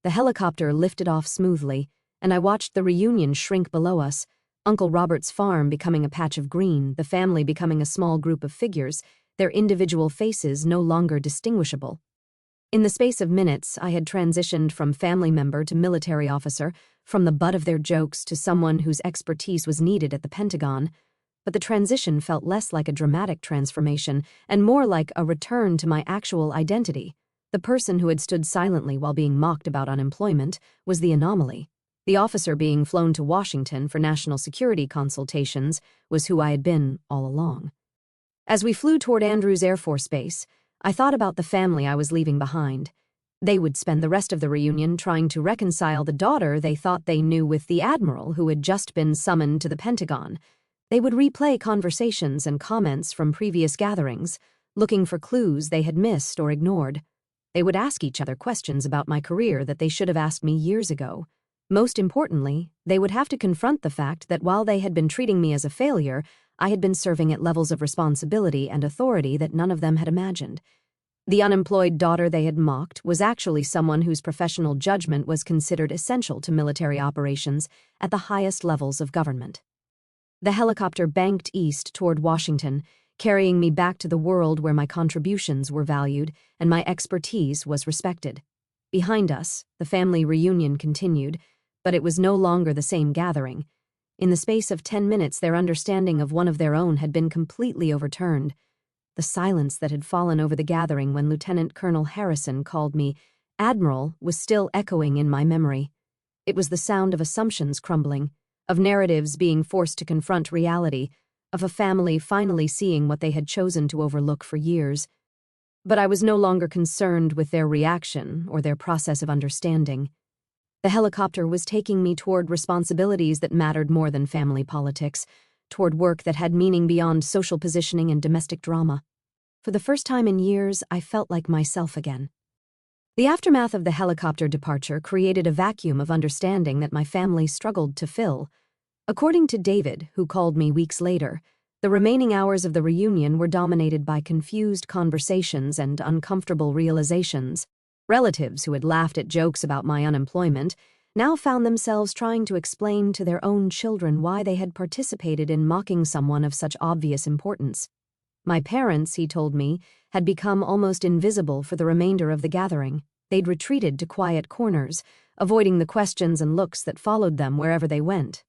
The helicopter lifted off smoothly, and I watched the reunion shrink below us, Uncle Robert's farm becoming a patch of green, the family becoming a small group of figures, their individual faces no longer distinguishable. In the space of minutes, I had transitioned from family member to military officer, from the butt of their jokes to someone whose expertise was needed at the Pentagon. But the transition felt less like a dramatic transformation and more like a return to my actual identity. The person who had stood silently while being mocked about unemployment was the anomaly. The officer being flown to Washington for national security consultations was who I had been all along. As we flew toward Andrews Air Force Base, I thought about the family I was leaving behind. They would spend the rest of the reunion trying to reconcile the daughter they thought they knew with the admiral who had just been summoned to the Pentagon. They would replay conversations and comments from previous gatherings, looking for clues they had missed or ignored. They would ask each other questions about my career that they should have asked me years ago. Most importantly, they would have to confront the fact that while they had been treating me as a failure, I had been serving at levels of responsibility and authority that none of them had imagined. The unemployed daughter they had mocked was actually someone whose professional judgment was considered essential to military operations at the highest levels of government. The helicopter banked east toward Washington, carrying me back to the world where my contributions were valued and my expertise was respected. Behind us, the family reunion continued, but it was no longer the same gathering. In the space of 10 minutes, their understanding of one of their own had been completely overturned. The silence that had fallen over the gathering when Lieutenant Colonel Harrison called me Admiral was still echoing in my memory. It was the sound of assumptions crumbling, of narratives being forced to confront reality, of a family finally seeing what they had chosen to overlook for years. But I was no longer concerned with their reaction or their process of understanding. The helicopter was taking me toward responsibilities that mattered more than family politics, toward work that had meaning beyond social positioning and domestic drama. For the first time in years, I felt like myself again. The aftermath of the helicopter departure created a vacuum of understanding that my family struggled to fill. According to David, who called me weeks later, the remaining hours of the reunion were dominated by confused conversations and uncomfortable realizations. Relatives who had laughed at jokes about my unemployment now found themselves trying to explain to their own children why they had participated in mocking someone of such obvious importance. My parents, he told me, had become almost invisible for the remainder of the gathering. They'd retreated to quiet corners, avoiding the questions and looks that followed them wherever they went.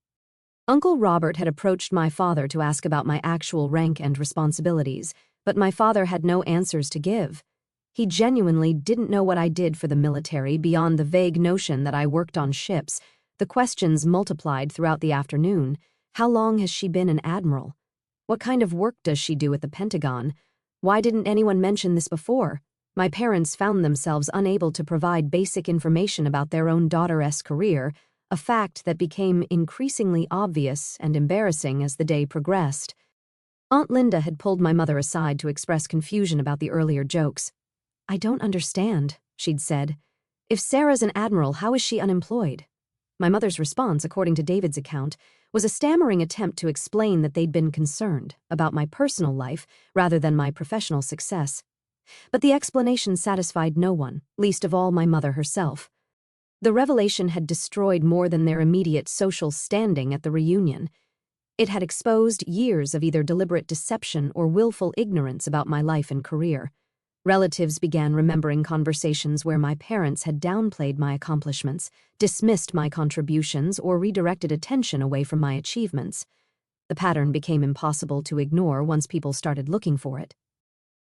Uncle Robert had approached my father to ask about my actual rank and responsibilities, but my father had no answers to give. He genuinely didn't know what I did for the military beyond the vague notion that I worked on ships. The questions multiplied throughout the afternoon. How long has she been an admiral? What kind of work does she do at the Pentagon? Why didn't anyone mention this before? My parents found themselves unable to provide basic information about their own daughter's career, a fact that became increasingly obvious and embarrassing as the day progressed. Aunt Linda had pulled my mother aside to express confusion about the earlier jokes. "I don't understand," she'd said. "If Sarah's an admiral, how is she unemployed?" My mother's response, according to David's account, was a stammering attempt to explain that they'd been concerned about my personal life rather than my professional success. But the explanation satisfied no one, least of all my mother herself. The revelation had destroyed more than their immediate social standing at the reunion. It had exposed years of either deliberate deception or willful ignorance about my life and career. Relatives began remembering conversations where my parents had downplayed my accomplishments, dismissed my contributions, or redirected attention away from my achievements. The pattern became impossible to ignore once people started looking for it.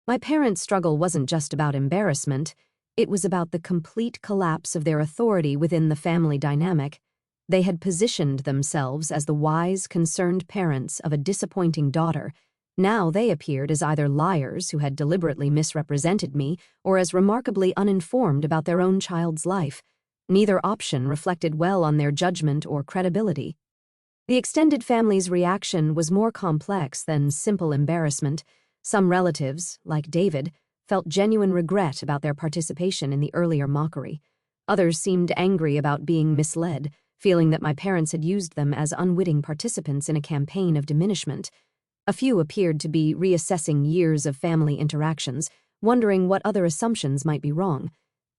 My parents' struggle wasn't just about embarrassment, it was about the complete collapse of their authority within the family dynamic. They had positioned themselves as the wise, concerned parents of a disappointing daughter. Now they appeared as either liars who had deliberately misrepresented me or as remarkably uninformed about their own child's life. Neither option reflected well on their judgment or credibility. The extended family's reaction was more complex than simple embarrassment. Some relatives, like David, felt genuine regret about their participation in the earlier mockery. Others seemed angry about being misled, feeling that my parents had used them as unwitting participants in a campaign of diminishment. A few appeared to be reassessing years of family interactions, wondering what other assumptions might be wrong.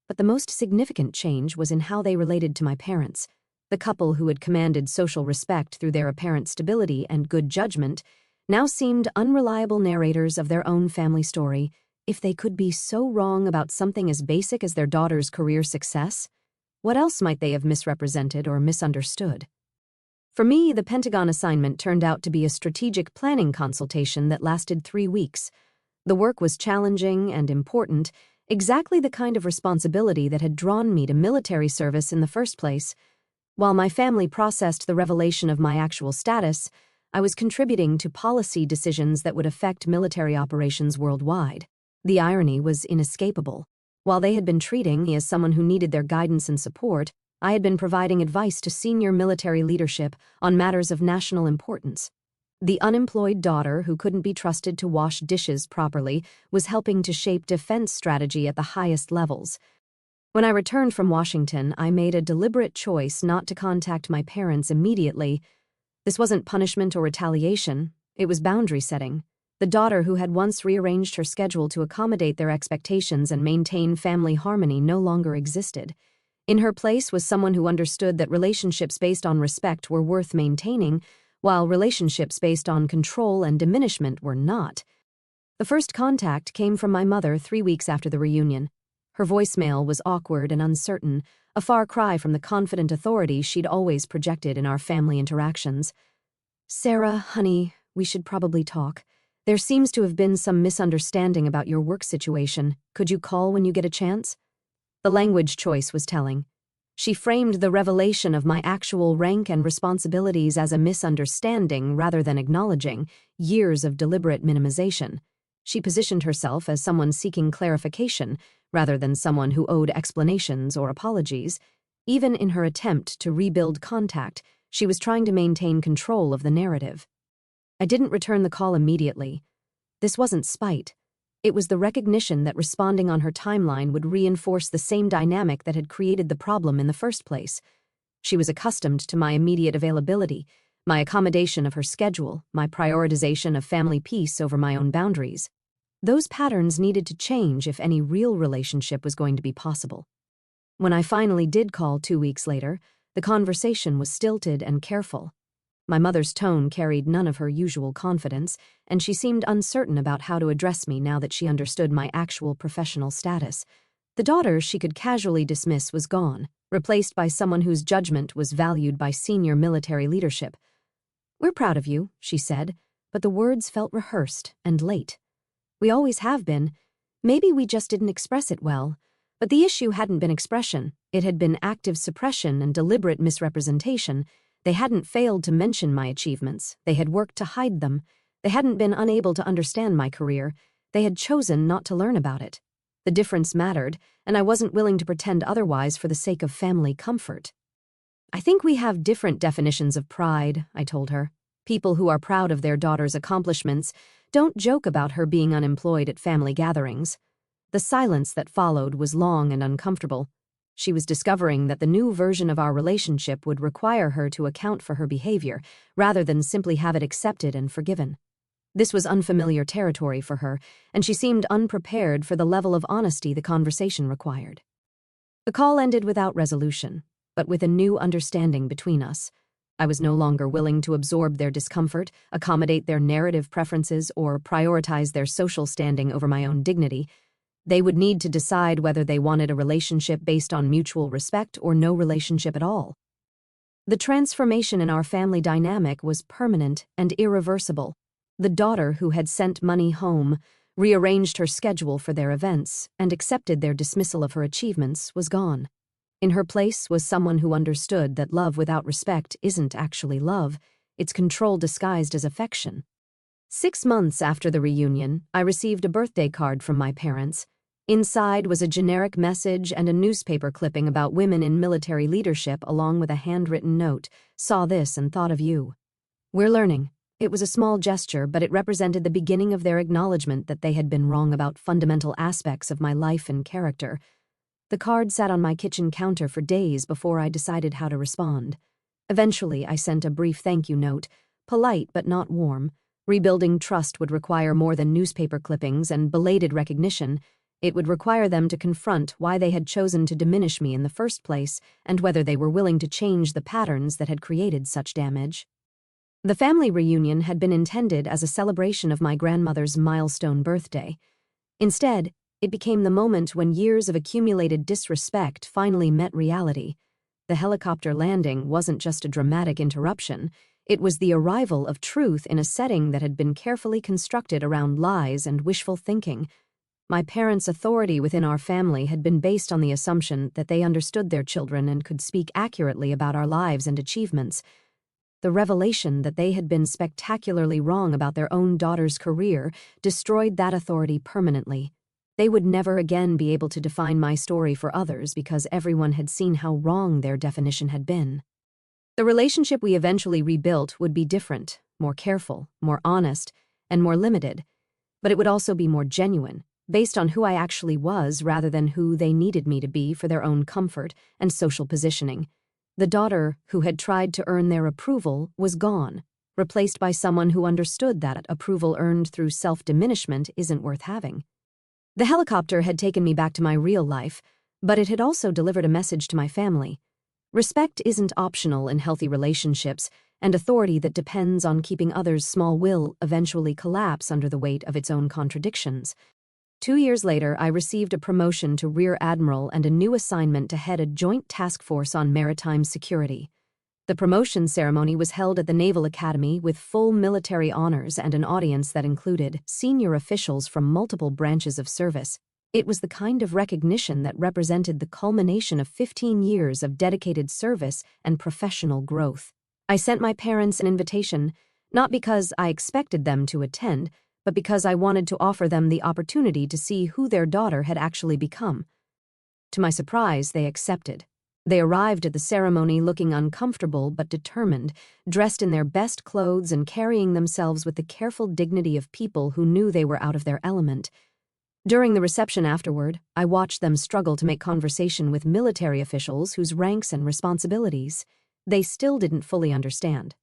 But the most significant change was in how they related to my parents. The couple who had commanded social respect through their apparent stability and good judgment now seemed unreliable narrators of their own family story. If they could be so wrong about something as basic as their daughter's career success, what else might they have misrepresented or misunderstood? For me, the Pentagon assignment turned out to be a strategic planning consultation that lasted 3 weeks. The work was challenging and important, exactly the kind of responsibility that had drawn me to military service in the first place. While my family processed the revelation of my actual status, I was contributing to policy decisions that would affect military operations worldwide. The irony was inescapable. While they had been treating me as someone who needed their guidance and support, I had been providing advice to senior military leadership on matters of national importance. The unemployed daughter who couldn't be trusted to wash dishes properly was helping to shape defense strategy at the highest levels. When I returned from Washington, I made a deliberate choice not to contact my parents immediately. This wasn't punishment or retaliation, it was boundary setting. The daughter who had once rearranged her schedule to accommodate their expectations and maintain family harmony no longer existed. In her place was someone who understood that relationships based on respect were worth maintaining, while relationships based on control and diminishment were not. The first contact came from my mother 3 weeks after the reunion. Her voicemail was awkward and uncertain, a far cry from the confident authority she'd always projected in our family interactions. "Sarah, honey, we should probably talk. There seems to have been some misunderstanding about your work situation. Could you call when you get a chance?" The language choice was telling. She framed the revelation of my actual rank and responsibilities as a misunderstanding rather than acknowledging years of deliberate minimization. She positioned herself as someone seeking clarification rather than someone who owed explanations or apologies. Even in her attempt to rebuild contact, she was trying to maintain control of the narrative. I didn't return the call immediately. This wasn't spite. It was the recognition that responding on her timeline would reinforce the same dynamic that had created the problem in the first place. She was accustomed to my immediate availability, my accommodation of her schedule, my prioritization of family peace over my own boundaries. Those patterns needed to change if any real relationship was going to be possible. When I finally did call 2 weeks later, the conversation was stilted and careful. My mother's tone carried none of her usual confidence, and she seemed uncertain about how to address me now that she understood my actual professional status. The daughter she could casually dismiss was gone, replaced by someone whose judgment was valued by senior military leadership. "We're proud of you," she said, but the words felt rehearsed and late. "We always have been. Maybe we just didn't express it well." But the issue hadn't been expression. It had been active suppression and deliberate misrepresentation. They hadn't failed to mention my achievements. They had worked to hide them. They hadn't been unable to understand my career. They had chosen not to learn about it. The difference mattered, and I wasn't willing to pretend otherwise for the sake of family comfort. "I think we have different definitions of pride," I told her. "People who are proud of their daughter's accomplishments don't joke about her being unemployed at family gatherings." The silence that followed was long and uncomfortable. She was discovering that the new version of our relationship would require her to account for her behavior, rather than simply have it accepted and forgiven. This was unfamiliar territory for her, and she seemed unprepared for the level of honesty the conversation required. The call ended without resolution, but with a new understanding between us. I was no longer willing to absorb their discomfort, accommodate their narrative preferences, or prioritize their social standing over my own dignity. They would need to decide whether they wanted a relationship based on mutual respect or no relationship at all. The transformation in our family dynamic was permanent and irreversible. The daughter who had sent money home, rearranged her schedule for their events, and accepted their dismissal of her achievements was gone. In her place was someone who understood that love without respect isn't actually love, it's control disguised as affection. 6 months after the reunion, I received a birthday card from my parents. Inside was a generic message and a newspaper clipping about women in military leadership, along with a handwritten note. "Saw this and thought of you. We're learning." It was a small gesture, but it represented the beginning of their acknowledgement that they had been wrong about fundamental aspects of my life and character. The card sat on my kitchen counter for days before I decided how to respond. Eventually, I sent a brief thank you note, polite but not warm. Rebuilding trust would require more than newspaper clippings and belated recognition. It would require them to confront why they had chosen to diminish me in the first place and whether they were willing to change the patterns that had created such damage. The family reunion had been intended as a celebration of my grandmother's milestone birthday. Instead, it became the moment when years of accumulated disrespect finally met reality. The helicopter landing wasn't just a dramatic interruption, it was the arrival of truth in a setting that had been carefully constructed around lies and wishful thinking. My parents' authority within our family had been based on the assumption that they understood their children and could speak accurately about our lives and achievements. The revelation that they had been spectacularly wrong about their own daughter's career destroyed that authority permanently. They would never again be able to define my story for others because everyone had seen how wrong their definition had been. The relationship we eventually rebuilt would be different, more careful, more honest, and more limited, but it would also be more genuine, based on who I actually was rather than who they needed me to be for their own comfort and social positioning. The daughter who had tried to earn their approval was gone, replaced by someone who understood that approval earned through self-diminishment isn't worth having. The helicopter had taken me back to my real life, but it had also delivered a message to my family. Respect isn't optional in healthy relationships, and authority that depends on keeping others small will eventually collapse under the weight of its own contradictions. 2 years later, I received a promotion to Rear Admiral and a new assignment to head a joint task force on maritime security. The promotion ceremony was held at the Naval Academy with full military honors and an audience that included senior officials from multiple branches of service. It was the kind of recognition that represented the culmination of 15 years of dedicated service and professional growth. I sent my parents an invitation, not because I expected them to attend, but because I wanted to offer them the opportunity to see who their daughter had actually become. To my surprise, they accepted. They arrived at the ceremony looking uncomfortable but determined, dressed in their best clothes and carrying themselves with the careful dignity of people who knew they were out of their element. During the reception afterward, I watched them struggle to make conversation with military officials whose ranks and responsibilities they still didn't fully understand,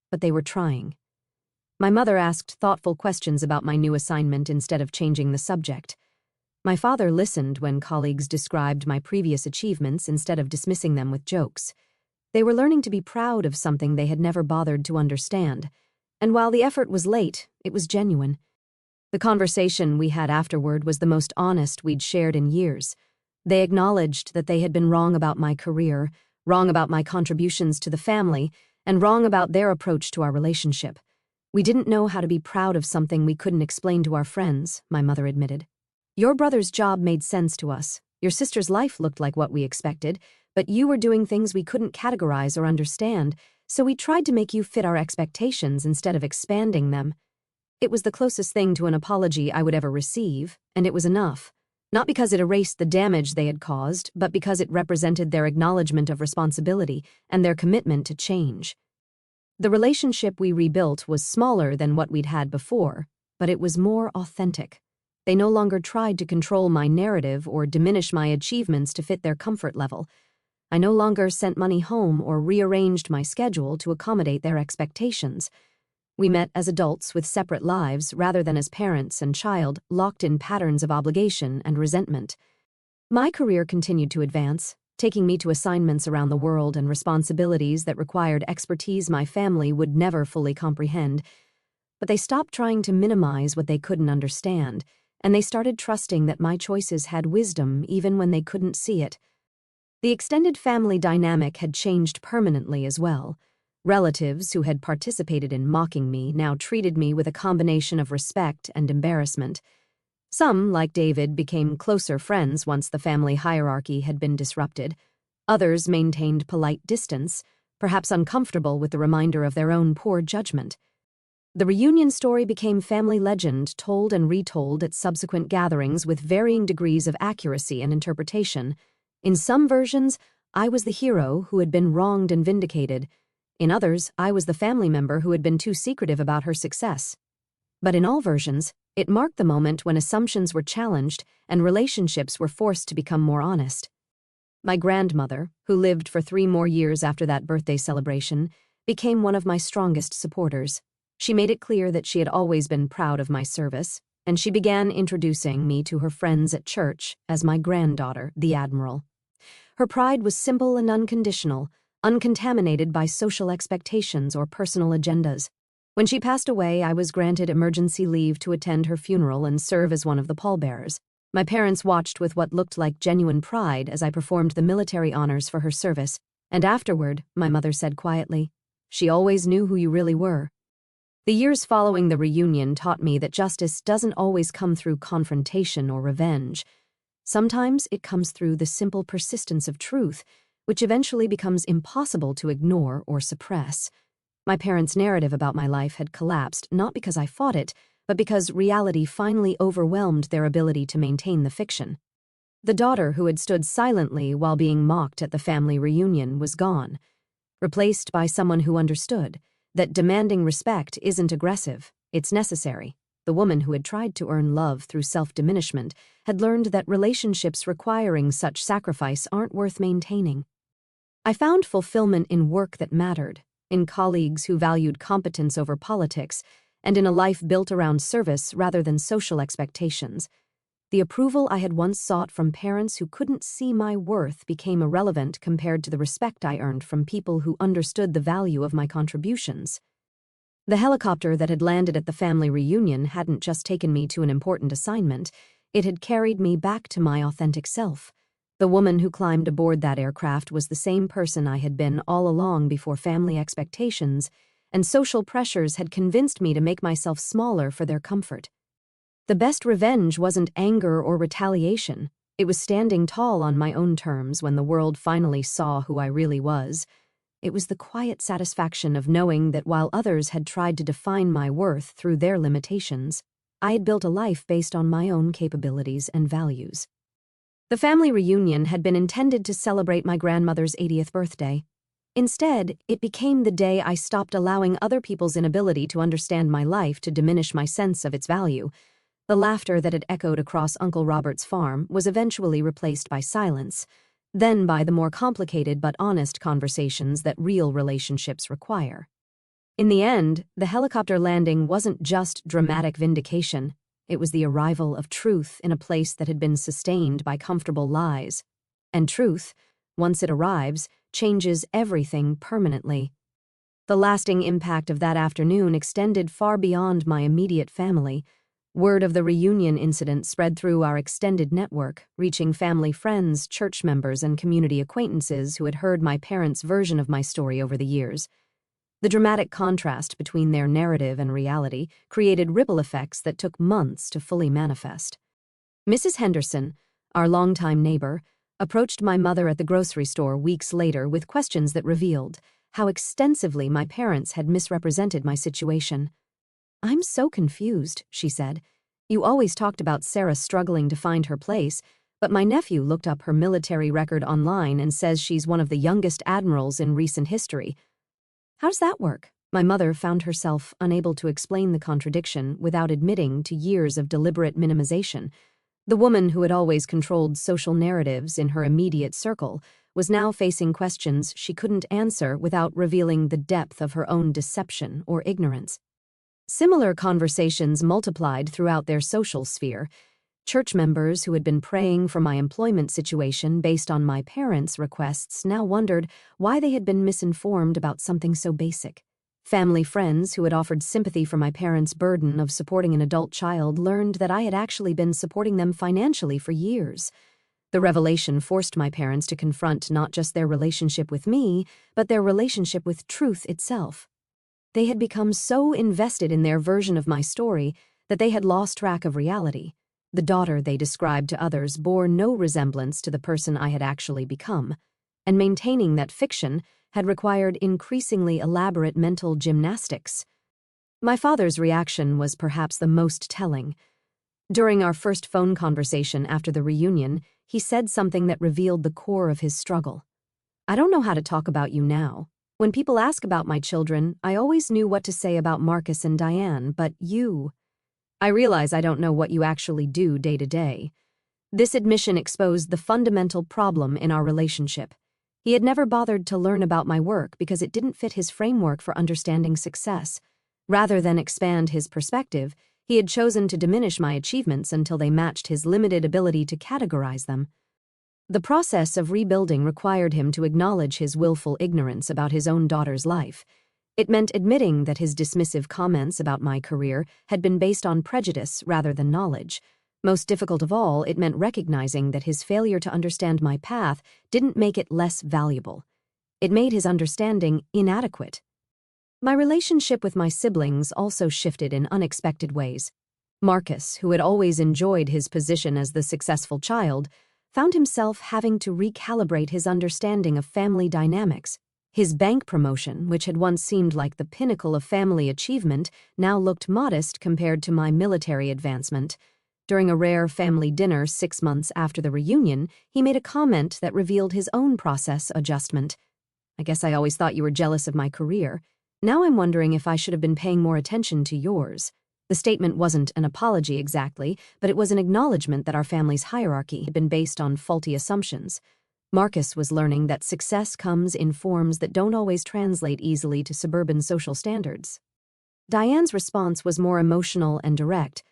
but they were trying. My mother asked thoughtful questions about my new assignment instead of changing the subject. My father listened when colleagues described my previous achievements instead of dismissing them with jokes. They were learning to be proud of something they had never bothered to understand, and while the effort was late, it was genuine. The conversation we had afterward was the most honest we'd shared in years. They acknowledged that they had been wrong about my career, wrong about my contributions to the family, and wrong about their approach to our relationship. We didn't know how to be proud of something we couldn't explain to our friends, my mother admitted. Your brother's job made sense to us. Your sister's life looked like what we expected, but you were doing things we couldn't categorize or understand, so we tried to make you fit our expectations instead of expanding them. It was the closest thing to an apology I would ever receive, and it was enough. Not because it erased the damage they had caused, but because it represented their acknowledgement of responsibility and their commitment to change. The relationship we rebuilt was smaller than what we'd had before, but it was more authentic. They no longer tried to control my narrative or diminish my achievements to fit their comfort level. I no longer sent money home or rearranged my schedule to accommodate their expectations. We met as adults with separate lives rather than as parents and child locked in patterns of obligation and resentment. My career continued to advance, taking me to assignments around the world and responsibilities that required expertise my family would never fully comprehend. But they stopped trying to minimize what they couldn't understand and they started trusting that my choices had wisdom even when they couldn't see it. The extended family dynamic had changed permanently as well. Relatives who had participated in mocking me now treated me with a combination of respect and embarrassment. Some, like David, became closer friends once the family hierarchy had been disrupted. Others maintained polite distance, perhaps uncomfortable with the reminder of their own poor judgment. The reunion story became family legend, told and retold at subsequent gatherings with varying degrees of accuracy and interpretation. In some versions, I was the hero who had been wronged and vindicated. In others, I was the family member who had been too secretive about her success. But in all versions, it marked the moment when assumptions were challenged and relationships were forced to become more honest. My grandmother, who lived for 3 more years after that birthday celebration, became one of my strongest supporters. She made it clear that she had always been proud of my service, and she began introducing me to her friends at church as my granddaughter, the Admiral. Her pride was simple and unconditional, uncontaminated by social expectations or personal agendas. When she passed away, I was granted emergency leave to attend her funeral and serve as one of the pallbearers. My parents watched with what looked like genuine pride as I performed the military honors for her service, and afterward, my mother said quietly, "She always knew who you really were." The years following the reunion taught me that justice doesn't always come through confrontation or revenge. Sometimes it comes through the simple persistence of truth, which eventually becomes impossible to ignore or suppress. My parents' narrative about my life had collapsed not because I fought it, but because reality finally overwhelmed their ability to maintain the fiction. The daughter who had stood silently while being mocked at the family reunion was gone, replaced by someone who understood that demanding respect isn't aggressive, it's necessary. The woman who had tried to earn love through self-diminishment had learned that relationships requiring such sacrifice aren't worth maintaining. I found fulfillment in work that mattered, in colleagues who valued competence over politics, and in a life built around service rather than social expectations. The approval I had once sought from parents who couldn't see my worth became irrelevant compared to the respect I earned from people who understood the value of my contributions. The helicopter that had landed at the family reunion hadn't just taken me to an important assignment, it had carried me back to my authentic self. The woman who climbed aboard that aircraft was the same person I had been all along before family expectations and social pressures had convinced me to make myself smaller for their comfort. The best revenge wasn't anger or retaliation. It was standing tall on my own terms when the world finally saw who I really was. It was the quiet satisfaction of knowing that while others had tried to define my worth through their limitations, I had built a life based on my own capabilities and values. The family reunion had been intended to celebrate my grandmother's 80th birthday. Instead, it became the day I stopped allowing other people's inability to understand my life to diminish my sense of its value. The laughter that had echoed across Uncle Robert's farm was eventually replaced by silence, then by the more complicated but honest conversations that real relationships require. In the end, the helicopter landing wasn't just dramatic vindication. It was the arrival of truth in a place that had been sustained by comfortable lies. And truth, once it arrives, changes everything permanently. The lasting impact of that afternoon extended far beyond my immediate family. Word of the reunion incident spread through our extended network, reaching family friends, church members, and community acquaintances who had heard my parents' version of my story over the years. The dramatic contrast between their narrative and reality created ripple effects that took months to fully manifest. Mrs. Henderson, our longtime neighbor, approached my mother at the grocery store weeks later with questions that revealed how extensively my parents had misrepresented my situation. "I'm so confused," she said. "You always talked about Sarah struggling to find her place, but my nephew looked up her military record online and says she's one of the youngest admirals in recent history. How does that work?" My mother found herself unable to explain the contradiction without admitting to years of deliberate minimization. The woman who had always controlled social narratives in her immediate circle was now facing questions she couldn't answer without revealing the depth of her own deception or ignorance. Similar conversations multiplied throughout their social sphere. Church members who had been praying for my employment situation based on my parents' requests now wondered why they had been misinformed about something so basic. Family friends who had offered sympathy for my parents' burden of supporting an adult child learned that I had actually been supporting them financially for years. The revelation forced my parents to confront not just their relationship with me, but their relationship with truth itself. They had become so invested in their version of my story that they had lost track of reality. The daughter they described to others bore no resemblance to the person I had actually become, and maintaining that fiction had required increasingly elaborate mental gymnastics. My father's reaction was perhaps the most telling. During our first phone conversation after the reunion, he said something that revealed the core of his struggle. "I don't know how to talk about you now. When people ask about my children, I always knew what to say about Marcus and Diane, but you... I realize I don't know what you actually do day to day." This admission exposed the fundamental problem in our relationship. He had never bothered to learn about my work because it didn't fit his framework for understanding success. Rather than expand his perspective, he had chosen to diminish my achievements until they matched his limited ability to categorize them. The process of rebuilding required him to acknowledge his willful ignorance about his own daughter's life. It meant admitting that his dismissive comments about my career had been based on prejudice rather than knowledge. Most difficult of all, it meant recognizing that his failure to understand my path didn't make it less valuable. It made his understanding inadequate. My relationship with my siblings also shifted in unexpected ways. Marcus, who had always enjoyed his position as the successful child, found himself having to recalibrate his understanding of family dynamics. His bank promotion, which had once seemed like the pinnacle of family achievement, now looked modest compared to my military advancement. During a rare family dinner 6 months after the reunion, he made a comment that revealed his own process adjustment. "I guess I always thought you were jealous of my career. Now I'm wondering if I should have been paying more attention to yours." The statement wasn't an apology exactly, but it was an acknowledgement that our family's hierarchy had been based on faulty assumptions. Marcus was learning that success comes in forms that don't always translate easily to suburban social standards. Diane's response was more emotional and direct.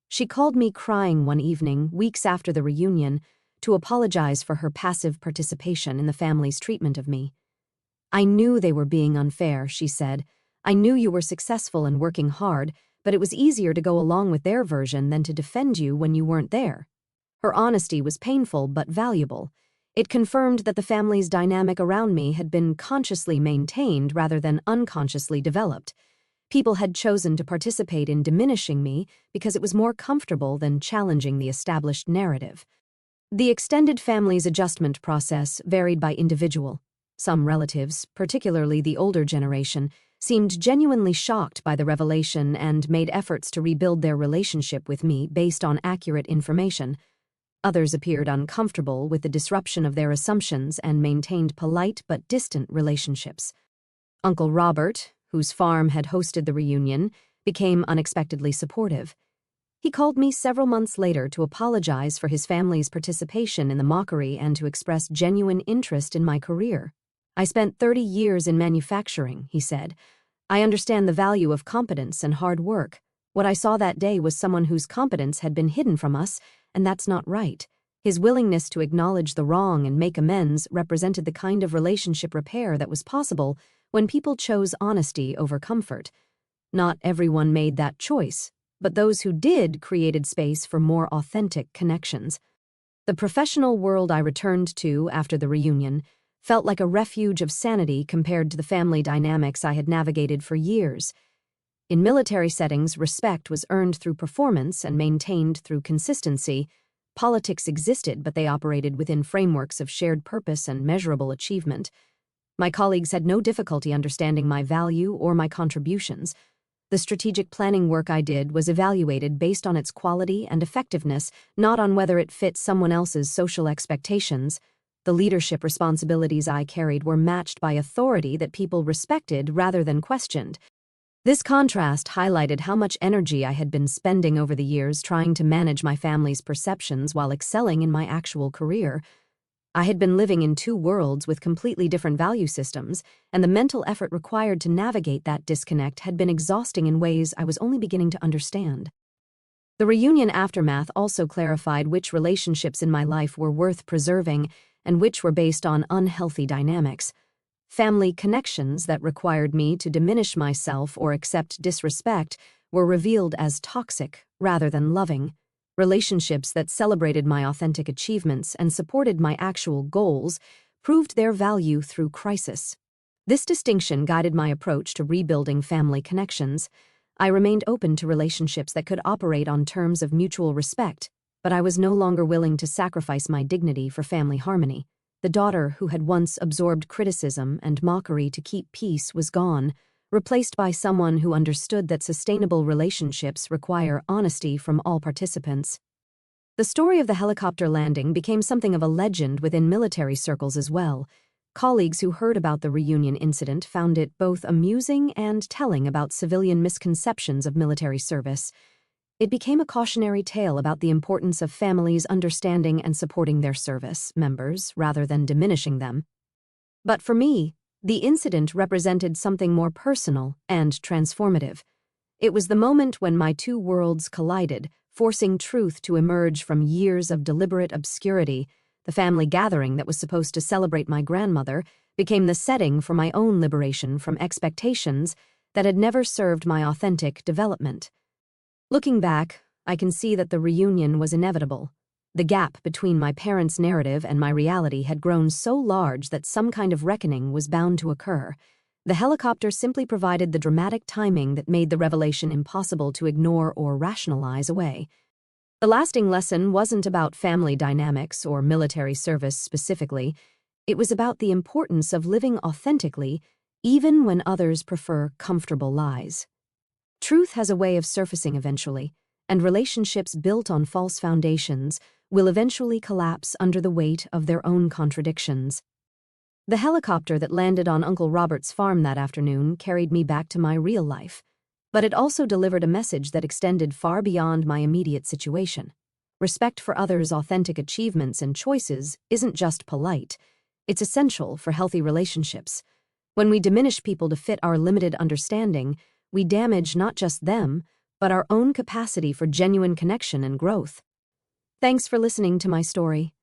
She called me crying one evening, weeks after the reunion, to apologize for her passive participation in the family's treatment of me. "I knew they were being unfair," she said. "I knew you were successful and working hard, but it was easier to go along with their version than to defend you when you weren't there." Her honesty was painful but valuable. It confirmed that the family's dynamic around me had been consciously maintained rather than unconsciously developed. People had chosen to participate in diminishing me because it was more comfortable than challenging the established narrative. The extended family's adjustment process varied by individual. Some relatives, particularly the older generation, seemed genuinely shocked by the revelation and made efforts to rebuild their relationship with me based on accurate information. Others appeared uncomfortable with the disruption of their assumptions and maintained polite but distant relationships. Uncle Robert, whose farm had hosted the reunion, became unexpectedly supportive. He called me several months later to apologize for his family's participation in the mockery and to express genuine interest in my career. "I spent 30 years in manufacturing," he said. "I understand the value of competence and hard work. What I saw that day was someone whose competence had been hidden from us, and that's not right." His willingness to acknowledge the wrong and make amends represented the kind of relationship repair that was possible when people chose honesty over comfort. Not everyone made that choice, but those who did created space for more authentic connections. The professional world I returned to after the reunion felt like a refuge of sanity compared to the family dynamics I had navigated for years. In military settings, respect was earned through performance and maintained through consistency. Politics existed, but they operated within frameworks of shared purpose and measurable achievement. My colleagues had no difficulty understanding my value or my contributions. The strategic planning work I did was evaluated based on its quality and effectiveness, not on whether it fit someone else's social expectations. The leadership responsibilities I carried were matched by authority that people respected rather than questioned. This contrast highlighted how much energy I had been spending over the years trying to manage my family's perceptions while excelling in my actual career. I had been living in two worlds with completely different value systems, and the mental effort required to navigate that disconnect had been exhausting in ways I was only beginning to understand. The reunion aftermath also clarified which relationships in my life were worth preserving and which were based on unhealthy dynamics. Family connections that required me to diminish myself or accept disrespect were revealed as toxic rather than loving. Relationships that celebrated my authentic achievements and supported my actual goals proved their value through crisis. This distinction guided my approach to rebuilding family connections. I remained open to relationships that could operate on terms of mutual respect, but I was no longer willing to sacrifice my dignity for family harmony. The daughter who had once absorbed criticism and mockery to keep peace was gone, replaced by someone who understood that sustainable relationships require honesty from all participants. The story of the helicopter landing became something of a legend within military circles as well. Colleagues who heard about the reunion incident found it both amusing and telling about civilian misconceptions of military service. It became a cautionary tale about the importance of families understanding and supporting their service members rather than diminishing them. But for me, the incident represented something more personal and transformative. It was the moment when my two worlds collided, forcing truth to emerge from years of deliberate obscurity. The family gathering that was supposed to celebrate my grandmother became the setting for my own liberation from expectations that had never served my authentic development. Looking back, I can see that the reunion was inevitable. The gap between my parents' narrative and my reality had grown so large that some kind of reckoning was bound to occur. The helicopter simply provided the dramatic timing that made the revelation impossible to ignore or rationalize away. The lasting lesson wasn't about family dynamics or military service specifically. It was about the importance of living authentically, even when others prefer comfortable lies. Truth has a way of surfacing eventually, and relationships built on false foundations will eventually collapse under the weight of their own contradictions. The helicopter that landed on Uncle Robert's farm that afternoon carried me back to my real life, but it also delivered a message that extended far beyond my immediate situation. Respect for others' authentic achievements and choices isn't just polite, it's essential for healthy relationships. When we diminish people to fit our limited understanding, we damage not just them, but our own capacity for genuine connection and growth. Thanks for listening to my story.